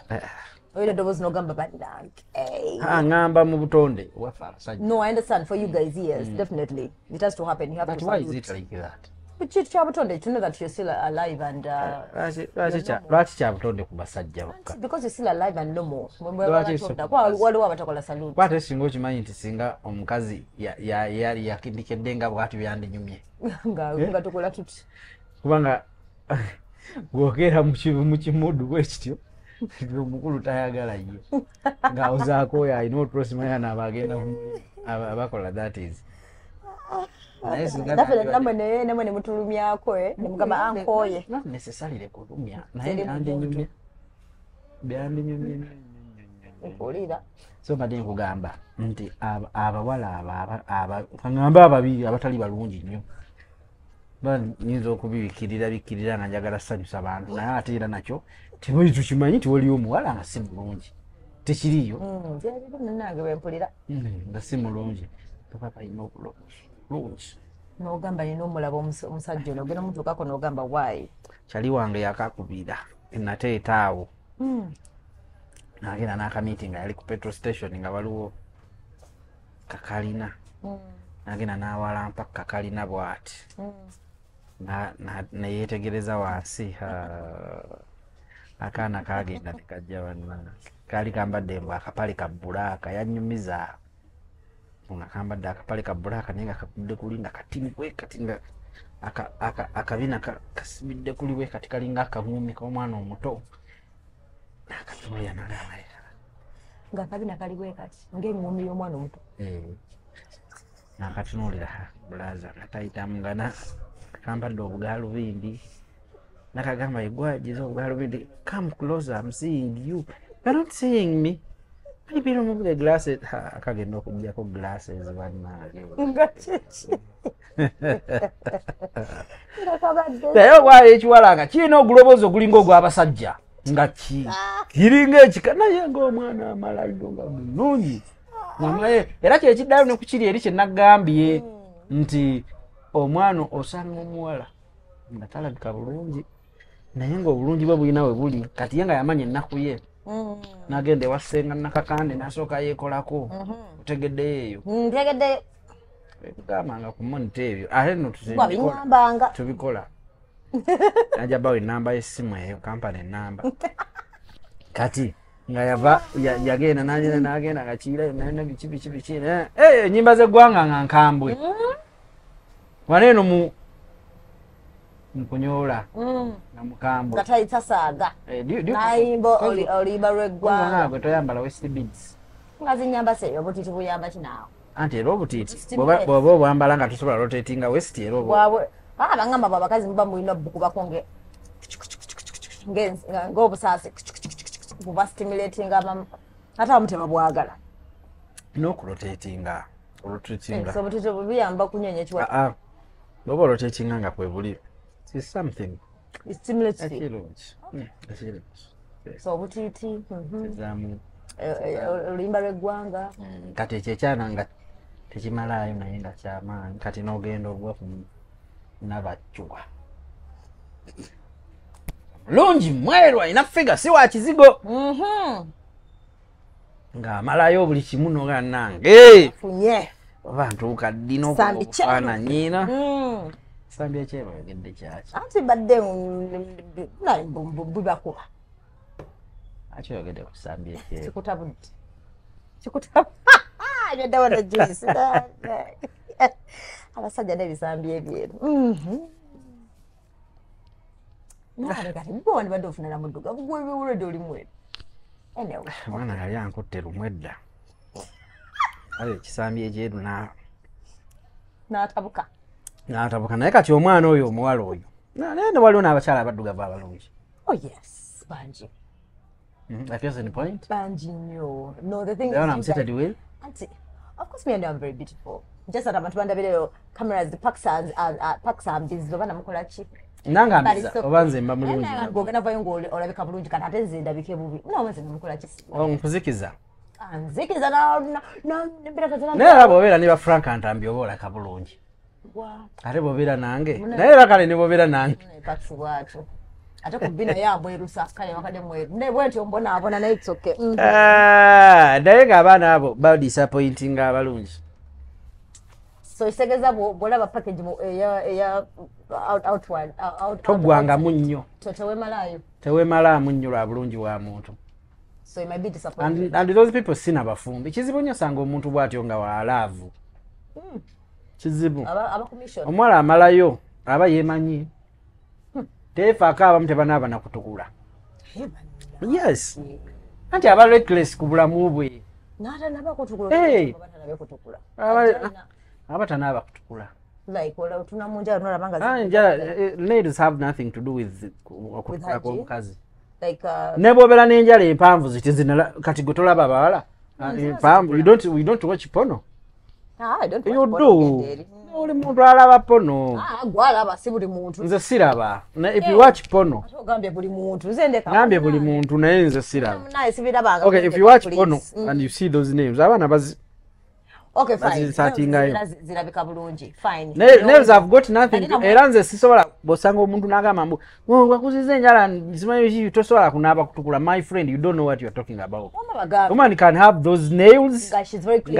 B: oyo eddoboozi n'ogamba bannange
A: ngamba mu butonde waffe abasajja.
B: No, I understand for you guys, yes, definitely it has to happen. You have
A: but
B: to
A: why is it like that?
B: But kyabutonde to know that you're still alive and
A: lwaki kyabutonde ku basajja bokka
B: because you're still alive and normal waliwo abatakola salute
A: kwate singa okimanyi nti singa omukazi yali yakindikedde nga bwati byandinyumye
B: nga tukola tuti
A: kubanga gwokeera mu kimudu bwekityo omukulu tayagala ye ng'awozaako oyo alina otulosimanya naabagenda abakola that is
B: namwe ne mutulumyako nemugamba ankoye
A: necessarily kulumya naye byandinyumye
B: olira
A: so mbadde nkugamba nti abawala kangamba ababiri abatali balungi nnyo nyinza okubibikirira nga njagala sanyusa abantu naye ate era nakyo tibuli tukimanyi nti waliwo omuwala nga si mulungi tekiriyo
B: nange bwempulira
A: nga si mulungi papa alina okulungi
B: n'ogamba nina omulaba omusajja ono ogenda mutuukako n'ogamba waayi
A: kyali wange yakakubira nateeta awo nagenda n'akamiiti nga yali ku petrol station nga waliwo kakalina nagenda n'awalampa kakalina bw'ati neyetegereza wansi akaana kagenda tekajja wanna kaali kambadde mbw akapale ka bbulaaka yanyumiza nga kambadde akapale ka bbulaaka naye nga kakudde kuli nga katini bwe kati nga akabina kasibidde kuli bwe kati kalinga akamuumi k'omwana omuto nakatuulira nagamba
B: nga akabina kali bwe kati ng'eŋŋumi y'omwana omuto
A: nakatunuulira bulaza nga tayitamu nga kambadde obugaalubindi nakagamba egwagiza obugaalubindi come closer I'm seeing you you're not seeing me maybe remove the glasses akagenda okuggyako glasses bannange naye obwala ekiwala nga kirina oguloboozi ogulinga ogw'abasajja nga kiringa ekika naye ng'omwana amalayo nga mulungi era kyekiddayo ne ku kiri eri kyenagambye nti omwana osanga omuwala nga talabika bulungi naye ng'obulungi bwe bulina we buli kati ye nga yamanya ennaku ye nagenda ewasenga nakakande nasooka yeekolako otegeddeyo eyo
B: ntegeddeyo
A: gambanga ku monita ebyo ate no
B: binyambanga
A: tubikola najabawo enamba y'essimu eyo kampani enamba kati nga yava yagenda nagenda nga kiirayo nalina biki enyimba z'eggwanga nga nkambwe waneeno mukunyoola nga mukambwe
B: nga tayitasaaga nayimba oluyimba lw'eggwanga
A: gwe toyambala west beads
B: nga zinyamba seyo obutiiti buyamba kinaawo
A: anti era obutiiti bw'oba obwambala nga tosobola rotatinga west era
B: bangamba bwe abakazi muba mulina bukubako ng'obusaasi buba stimulatinga ate abamu tebabwagala
A: n'okurotatinga Olutuchinga.
B: So butito buyamba kunyonya chiwa.
A: Bobo olutuchinga nga kwe buli. It's something.
B: It stimulates you.
A: Achilungi.
B: So butiti.
A: Zamu.
B: Olimba lw'eggwanga.
A: Kati ekyana nga tekimalayo naye nga kyamaanyi kati n'ogenda ogwa ku nabaccuwa mulungi mwerwa ina figa si wa kizigo ng'amalayo buli kimu noganange
B: funye
A: oba ntuuka ddina okufaananyiina sambi ekyero oyogedde kyaki
B: anti badde bubakuba
A: aki oyogedde ku sambi ekyero
B: kikutabudde Yodawona juice. Abasajja n'ebisambi ebyeru. Naale kati bw'ondi badde ofunira mudduga gwe biwulidde oli mweru. Anyway.
A: Mwana yali ankutte lumwedda. Ale ekisambi ekyeru n'atabuka naye kati omwana oyo omuwala oyo. Naye waliwo n'abakyala abaddugavu abalungi.
B: Oh yes, banji.
A: That was the point?
B: Banji, no. No, the thing is...
A: I'm seated with?
B: Auntie, of course me and I'm very beautiful. Just that I'm at one video cameras, the packs and this is one mukola chi.
A: Nanga mbiza, obanze mba mulungi.
B: Ngogena vayo ngoli olabika bulungi kati ate nzinda bike bubi. Mnawanze mukola chi.
A: Nkuzikiza.
B: Nzikiza na mbira kazana.
A: Naye abo bera niba Frank antambi obola kabulungi.
B: Wa.
A: Ate bobera nange. Naye bakale ne bobera nange.
B: Packs bwacho. Ate kubina yambo erusa kale wakade mweru ne bwenti ombona abona na it's okay
A: naye ng'abaana abo ba disappointing abalungi
B: so isegeza bolaba package eya outward
A: togwangamu nnyo tewemalaamu nnyo lwa bulungi bwa muntu
B: so it might be disappointing
A: and those people sina bafumbi kizibu nnyo sanga omuntu bw'atyo nga waalaavu kizibu omuwala amalayo aba yeemanyi tefaako abamu tebanaaba nakutukula yes anti aba reckless ku bulamu bwe aba tanaaba kutukula ladies have nothing to do with okutukula kw'omukazi ne bw'obeera n'enjala empanvu zitizinala kati gwe tolaba abawala we don't watch porno you do oli muntu alaba porno
B: gwalaba si buli muntu
A: nze siraba if you watch porno
B: ogambye buli muntu nze ndeka
A: ngambye buli muntu naye nze siraba
B: naye sibirabanga
A: okay if you watch porno and you see those names abaana bazi
B: okay fine
A: satingayo
B: zirabika bulungi fine
A: nails have got nothing era nze sisobola bosanga omuntu n'agamba mbu wakuziza enjala zimanyi tosobola kunaaba kutukula my friend you don't know what you are talking about woman can have those nails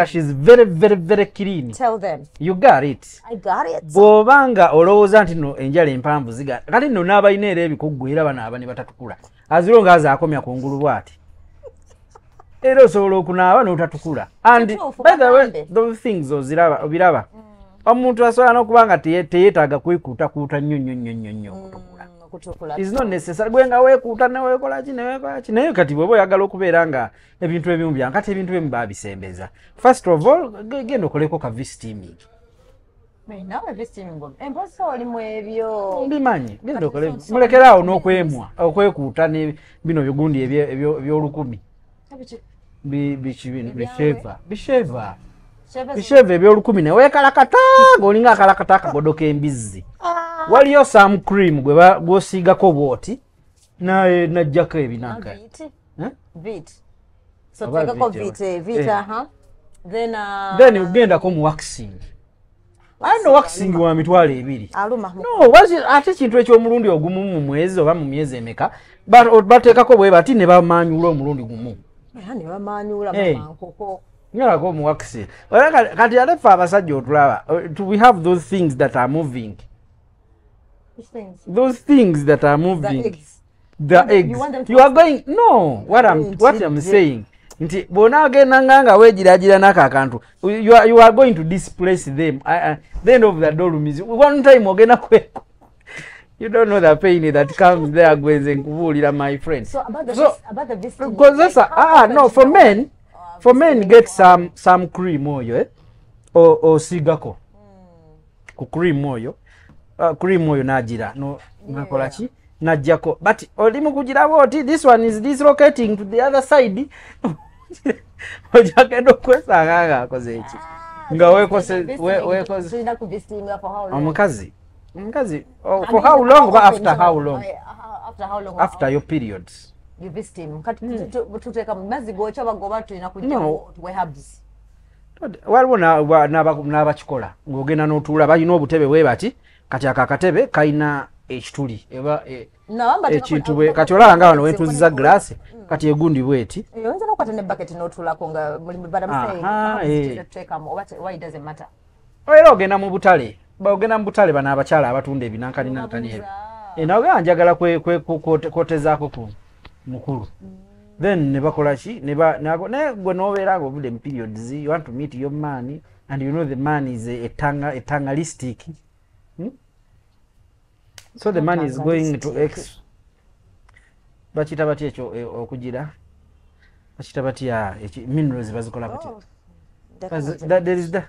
A: she's very very very clean
B: tell them
A: you got it
B: I got it
A: bw'obanga olowooza nti no enjala empanvu ziga kati nno n'abalina era ebikuggwe era banaaba ne batatukula aziro ng'azaakomya kungulu bw'ati era osobola okunaaba n'otatukula and by the way those things obiraba omuntu asobola n'okuba nga teyeetaaga kwekuutakuuta nnyo okutukula is not necessary gwe nga weekuuta neweekola ki naye kati bw'oba oyagala okubeera nga ebintu ebimu byankati ebintu ebimu baabisembeza first of all genda okoleko ka visiting mbimanyi genda okole mulekeraawo n'okwemwa okwekuuta bino bigundi ebyolukumi bisheva ebyolukumi neweekalakata ng'olinga akalakata akagodoka embizzi waliyo some cream gw'osiigako bwoti najjako ebinaka then ugendako mu waxing no waxing wa mitwalo 2 ate kintu eky'omulundi ogumu mu mwezi oba mu myezi emeka bateekako bwe bati ne bamanyula omulundi gumu nyolako omuwakisi kati ate ffe abasajja otulaba we have those things that are moving the eggs you are going no what I'm saying nti bw'onaagenda nga weegiraagira n'ako akantu you are going to displace them the end of the dolumiz one time ogenda kweku you don't know the pain that comes there gwenze nkubuulira my friend no for men get some cream oyo osigako ku cream oyo nagira nakola ki najjako but oli mu kugiraba oti this one is dislocating to the other side ojagenda okwesanga nga akoze eki nga wekose omukazi for how long or after how long after your periods
B: you visit him tuteka mazi gocha bagoba tulina kujja wehabs
A: waliwo n'abakikola ng'ogenda n'otuula balina obutebe bwe bati kati akakatebe kalina ekituli eba ekintu bwe kati olaba nga wano wentuuziza glaasi kati egundi bweti
B: oyinza n'okwata ne bucket n'otuulako nga mulimu
A: era ogenda mu butale bano abakyala abatunda ebinankani nawe njagala kwotezaako ku mukulu then ne bakola ki gwe n'obeera nga ovudde mu periods you want to meet your man and you know the man is etangalistic so the man is going to bakita bati ekyo okugira bakita bati minerals bazikola bati there is the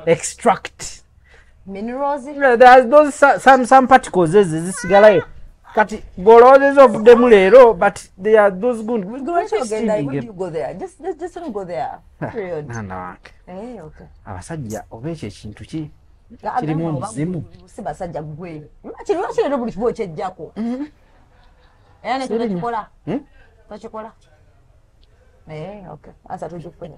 A: extract
B: minerals
A: there's those some particles ezisigalayo kati golozeza ovuddemu leero but they are those good
B: you go there just don't go there period
A: nanda wange
B: okay
A: abasajja oba ekyo ekintu kirimu omuzimu
B: si basajja gwe kiri no buli kibo kyejjako era ne tukikola tukikola okay asa tujukufanya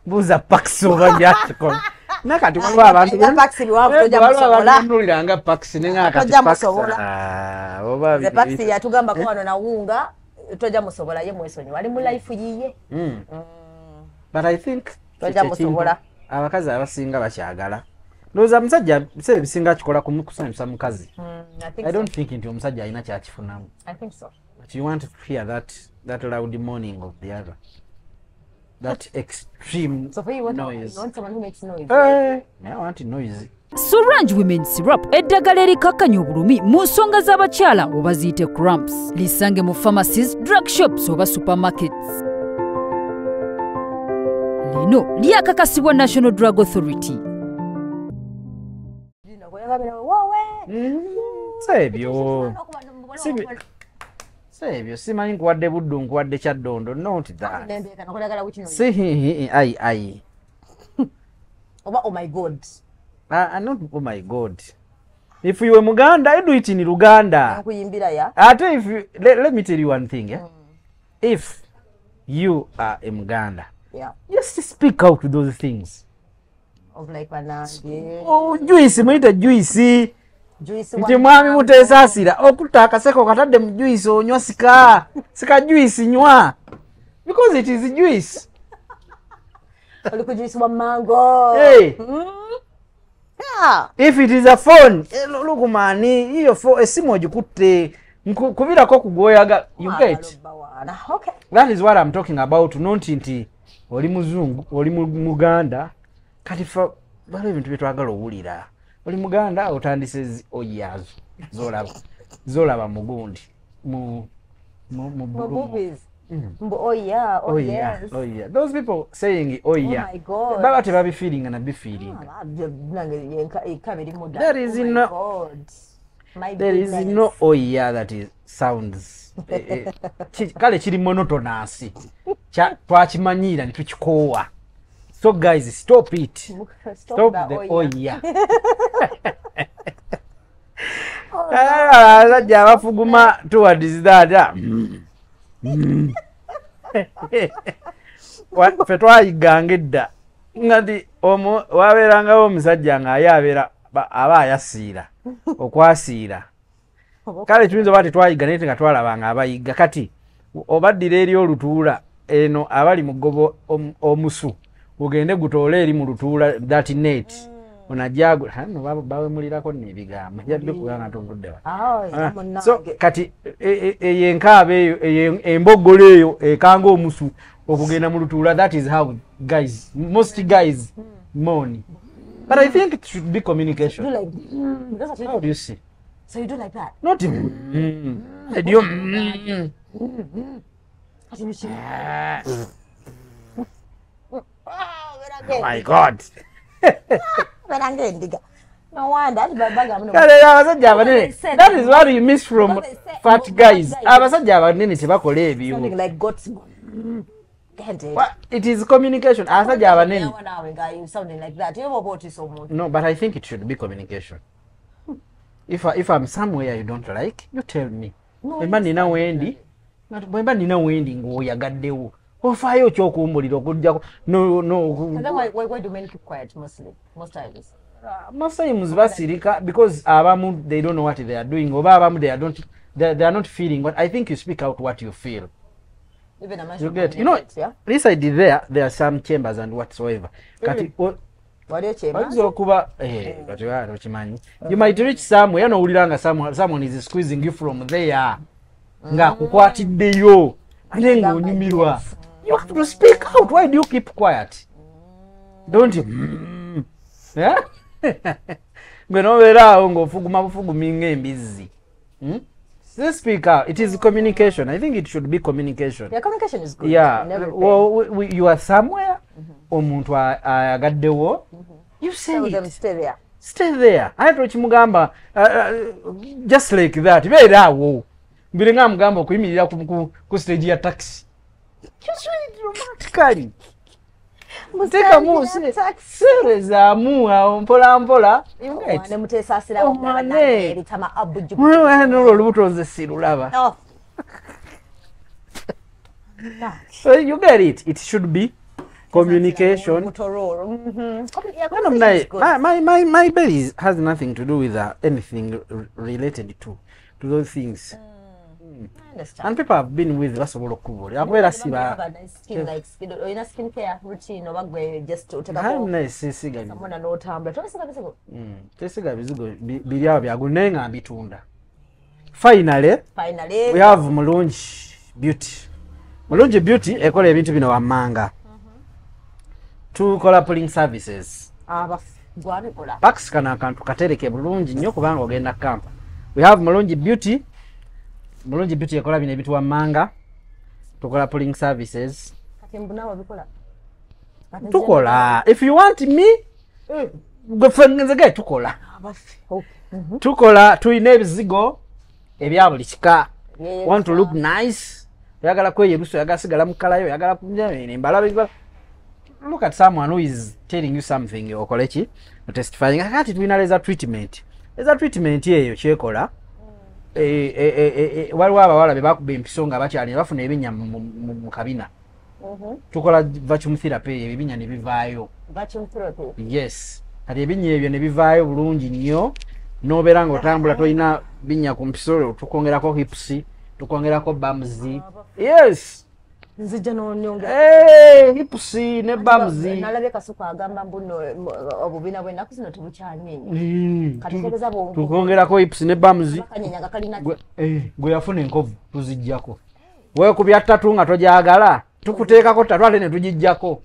A: buza pax obanyakikola nakati waliwo abantu
B: paxi biwavu toja musobola
A: nuliranga paxi nenga kati paxi oba
B: the paxi yatugamba ko wano na wunga toja musobola ye mwesonyi wali mu life yiye
A: but I think
B: toja musobola
A: abakazi abasinga bakyagala ndoza musajja bisere bisinga kikola kumusanyusa mukazi I don't think nti omusajja alina kyakifunamu
B: I think so
A: but you want to hear that loud moaning of the other that extreme
B: so for you want someone who makes noise
A: I want noise
D: Surange Women Syrup eddagala erikakkanya obulumi mu nsonga z'abakyala oba ziyite cramps lisange mu pharmacies drug shops oba supermarkets lino lyakakasibwa National Drug Authority
A: sebyo simanyi nkuwadde buddu nkuwadde kyaddondo not that
B: oba oh my god
A: not oh my god if you were Muganda you do it in Luganda
B: nkuyimbira ya
A: ate if you, let me tell you one thing if you are a Muganda just speak out those things
B: of like banange
A: juice mwita juice nti mwami muteesaasira okutta akaseko katadde mu juice onywa sika juice nywa because it is juice
B: oli ku juice wa mango
A: if it is a phone look man hiyo esimu ogikutte kubirako kugoyaga you get
B: okay
A: that is what I'm talking about not nti oli muzungu oli Muganda kati bali ebintu byetwagala owulira oli Muganda otandise oyazo zolaba mugundi mu
B: movies oh yeah
A: those people saying oh yeah
B: my god
A: baba tebabi feeling na be feeling there is no oh yeah that is sounds kale kiri monotonous twakimanyira netukikowa so guys stop it stop the oh yeah abasajja abafuguma towards that ffe twayiganga edda ngati wabeerangawo omusajja ng'aye aba ayasiira okwasiira kale tuyinza oba tetwayiga naye nga twalabanga abayiga kati obaddira eri olutuula eno abali mu ggobo omusu ugende gutoole eri mu lutuula that net onajago hano bawemulirako n'ebigambo yadde kubanga tovuddewa so kati eyenkaabe eyo emboggolo eyo ekanga omusu okugenda mu lutuula that is how guys most guys moan but I think it should be communication how do you see
B: so you do like that
A: not oh my god
B: no wonder
A: abasajja abanene that is what you miss from fat guys abasajja abanene tebakola ebyo It is communication.
B: You sounding like that. You about it so much.
A: No, but I think it should be communication. If I'm somewhere you don't like, you tell me. Wemba nina wendi ng'oyagaddewo. Ofaayo ky'okuwummulira okujjako. No.
B: And then why do men keep quiet mostly? Most times.
A: Most times basirika because abamu they don't know what they are doing. Oba abamu they are not feeling what. I think you speak out what you feel.
B: Even a man
A: You get, you know,
B: yeah?
A: this side there are some chambers and whatsoever. Kati,
B: What are your chambers?
A: You might reach somewhere, no uliranga someone is squeezing you from there. Nga kukwatiddeyo. Ate ng'onyumirwa. You have to speak out. Why do you keep quiet? Don't you? Yeah? Gwe nobeeraawo ng'ofuguma bufugumi ng'embizzi. Let's speak out. It is communication. I think it should be communication.
B: Yeah, communication is good.
A: Yeah. Well, you are somewhere. Omuntu agaddewo. You say
B: Tell
A: it.
B: them stay there.
A: Stay there. Ate okimugamba just like that. Beeraawo. Mbiri nga mugamba okuyimirira ku stage ya taxi. You say it romantically. Muteka musi. Serezaamu awo mpola. You get.
B: Ne muteesaasira eritama abuju.
A: Olubuto nze sirulaba.
B: Oh.
A: So you get it. It should be communication. My belly has nothing to do with anything related to those things.
B: I understand.
A: And people have been with us all over. I wear a
B: skin like skin or in a skincare routine or just to take
A: I'm nice. Siga.
B: Someone no time. But what's the
A: Siga bizugo biliya byagunenga bitunda. Finally, we have Mulungi Beauty. Mulungi Beauty ekola ebintu bino wammanga. Tukola pulling services.
B: Gwabikola.
A: Packs kana akantu katereke bulungi nnyo kubanga ogenda camp. We have Mulungi Beauty. Mulungi Beauty ekola bino ebitu wammanga. Tukola pulling services.
B: Kati mbuna wabikola.
A: Tukola. If you want me, gwe tukola. Tukola tuyina ebizigo ebya buli kika. Want to look nice. Oyagala kweyerusa, oyagala sigala mu kala yo, oyagala kunjamene mbala. Look at someone who is telling you something okoleki, testifying. Kakati tuyina laser treatment. Laser treatment eyo kyekola. Waliwo abawala be bakuba empiso nga bakyali bafuna ebinya mu kabina. Tukola vacuum therapy ebinya ne bivaayo.
B: Vacuum therapy.
A: Yes. Kati ebinya ebyo ne bivaayo bulungi nnyo. Nobeera ng'otambula toyina binya ku mpiso, tukongerako hips, tukongerako bums. Yes.
B: Nzija n'onyonga.
A: Hips ne bums.
B: Nalabye Kasuku agamba mbuno obubina bw'ennaku zino tebukyanyeenya. Kati tegeza bwongo.
A: Tukongerako hips ne bums.
B: Akanyenyaga kalina.
A: Gwe yafuna enkovu tuzijjako. Wewe ku bya ttatu nga togyagala. Tukuteekako ttatu ate ne tugijjako.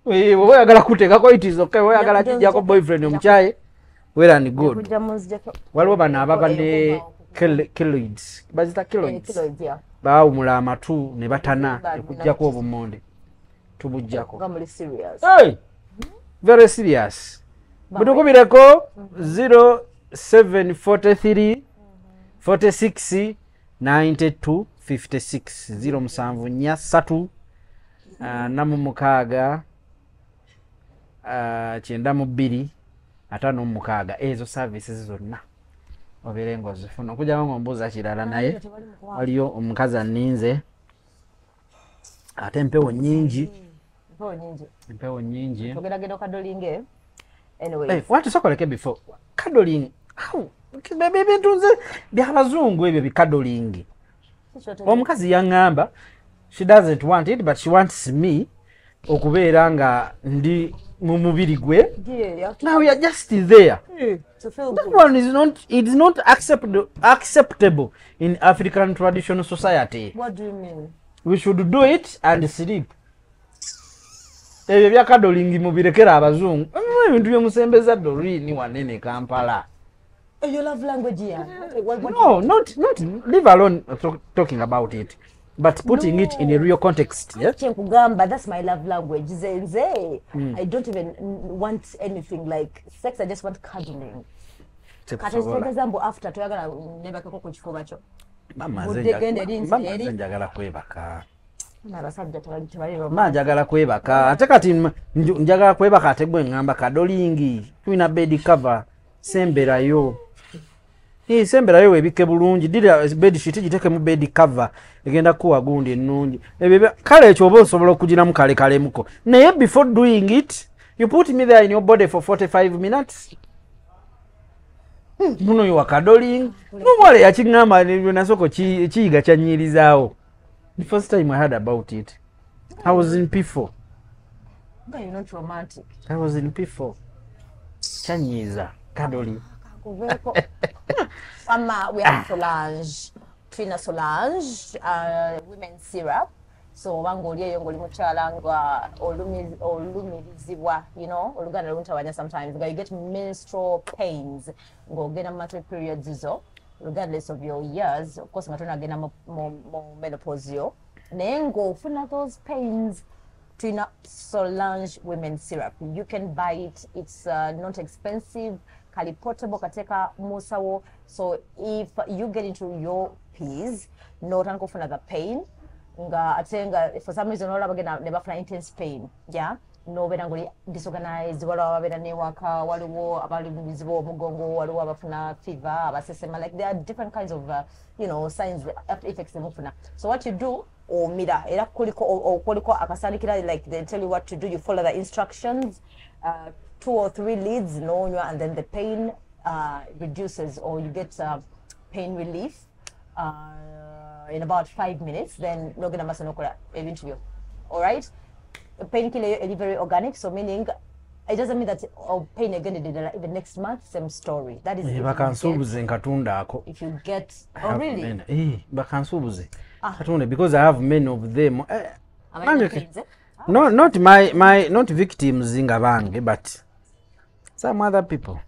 A: Wewe oyagala kuteekako it is okay. Wewe oyagala kijjako boyfriend omukyaye. Well and good. Waliwo bano ababa ne keloids. Bazita keloids. Baawumula amatu ne batana ekujjako obumonde. Tubujjako. Hey! Very serious. Butukubireko 0743 46 92 56 0743 46 92 56 ezo services zonna obeere ng'ozifuna okujjako ng'ombuuza kirala naye waliyo omukazi aninze ate empewo nnyingi
B: ogeragenda okadolinge
A: watusokoleke before kadoling ebintu nze byabazungu ebyo bikadolingi omukazi yaŋŋamba she doesn't want it but she wants me okubeera nga ndi mu mubiri gwe. Now we are just there. That one is not acceptable in African traditional society.
B: What do you mean?
A: We should do it and sleep. Ebyo byakadolingi mubirekera abazungu. Ebintu byemusembeza Dorini wanene Kampala.
B: Your love language here.
A: No, not leave alone talking about it. But putting it in a real context, yeah?
B: That's my love language. I don't even want anything like sex, I just want cuddling. After
A: Mama njagala kwebaka.
B: N'abasajja tebali romantic.
A: Njagala kwebaka ate kati njagala kwebaka ate gwe ngamba kadolingi tulina bed cover semberayo. Semberayo webike bulungi dira bed sheet giteke mu bed cover egenda kuwa gundi ennungi. Kale ekyo oba osobola okugiramu kale muko. Naye before doing it you put me there in your body for 45 minutes. Muno yo kadoling. N'omwale yakingamba nasoko kiyiga kyanyirizawo. The first time I heard about it, I was in P4.
B: But you're not romantic.
A: I was in P4. Chanyiza, Kadoli.
B: Mama, we have Solange, Trina Solange, women's syrup. So wangoliye yongoli muchala nga olumirizibwa, you know, oluganda luntawanya sometimes. You get menstrual pains, go get a monthly periods izo. Regardless of your years, of course, matona agenda more menopause. Then go for those pains. Trina Solange women's syrup. You can buy it. It's not expensive. Kali portable kateka musawo. So if you get into your peas, no tanko for another pain. Nga atenga for some reason all abagena never find intense pain. Yeah. No benangoli disorganized wala wabena newaka waliwo abali bizibo mugongo waliwo abafuna fever abasesema, like there are different kinds of you know signs after effects emufuna. So what you do omira era kuliko akasandikira, like they tell you what to do, you follow the instructions, 2 or 3 leads nonywa, and then the pain reduces, or you get pain relief in about 5 minutes. Then nogena masanokola ebintu byo. All right. Painkiller is very organic, so meaning it doesn't mean that pain again the next month, same story. That is if you get really
A: bakansubuze katunda, because I have many of them. No, not my not victims nga bange, but some other people.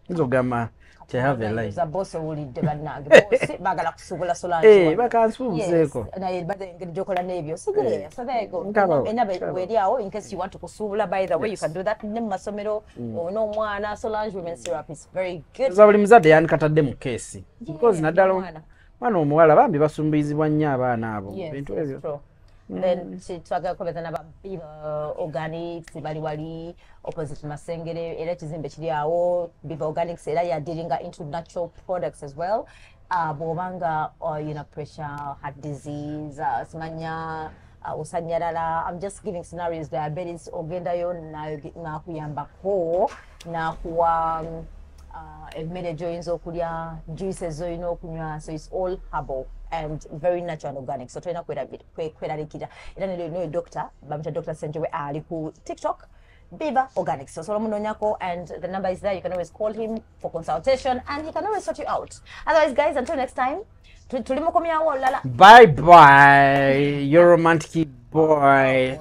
A: Nzogama to have a life.
B: Boss ulidde bannange boss bagala kusubula Solange
A: bakansubuzeko
B: na bade ngejokola nebyo sigere so there you go. Enabe weliawo in case you want to kusubula, by the way you can do that ne masomero no mwana. Solange women's syrup is very good.
A: Zabuli mzade yankatadde mu case because nadalo mwana omuwala bambi basumbizibwa nnyo abaana abo bintu ebyo.
B: Then twagala kubezana ba organics bali wali opposite Masengere era kizimbe kiri awo. Biva Organics era ya dealing into natural products as well. Bobanga you know pressure, heart disease, simanya usanyalala. I'm just giving scenarios. Diabetes ogenda yo na kuyambako na kuwa emmere joins okulya, juices zoyina okunywa, so it's all herbal and very natural and organic. So trying to kweralikira era ne doctor bamita Dr. Senjowe ali ku TikTok Biva Organics. So Solomon and the number is there. You can always call him for consultation and he can always sort you out. Otherwise guys, until next time, bye bye, your romantic boy.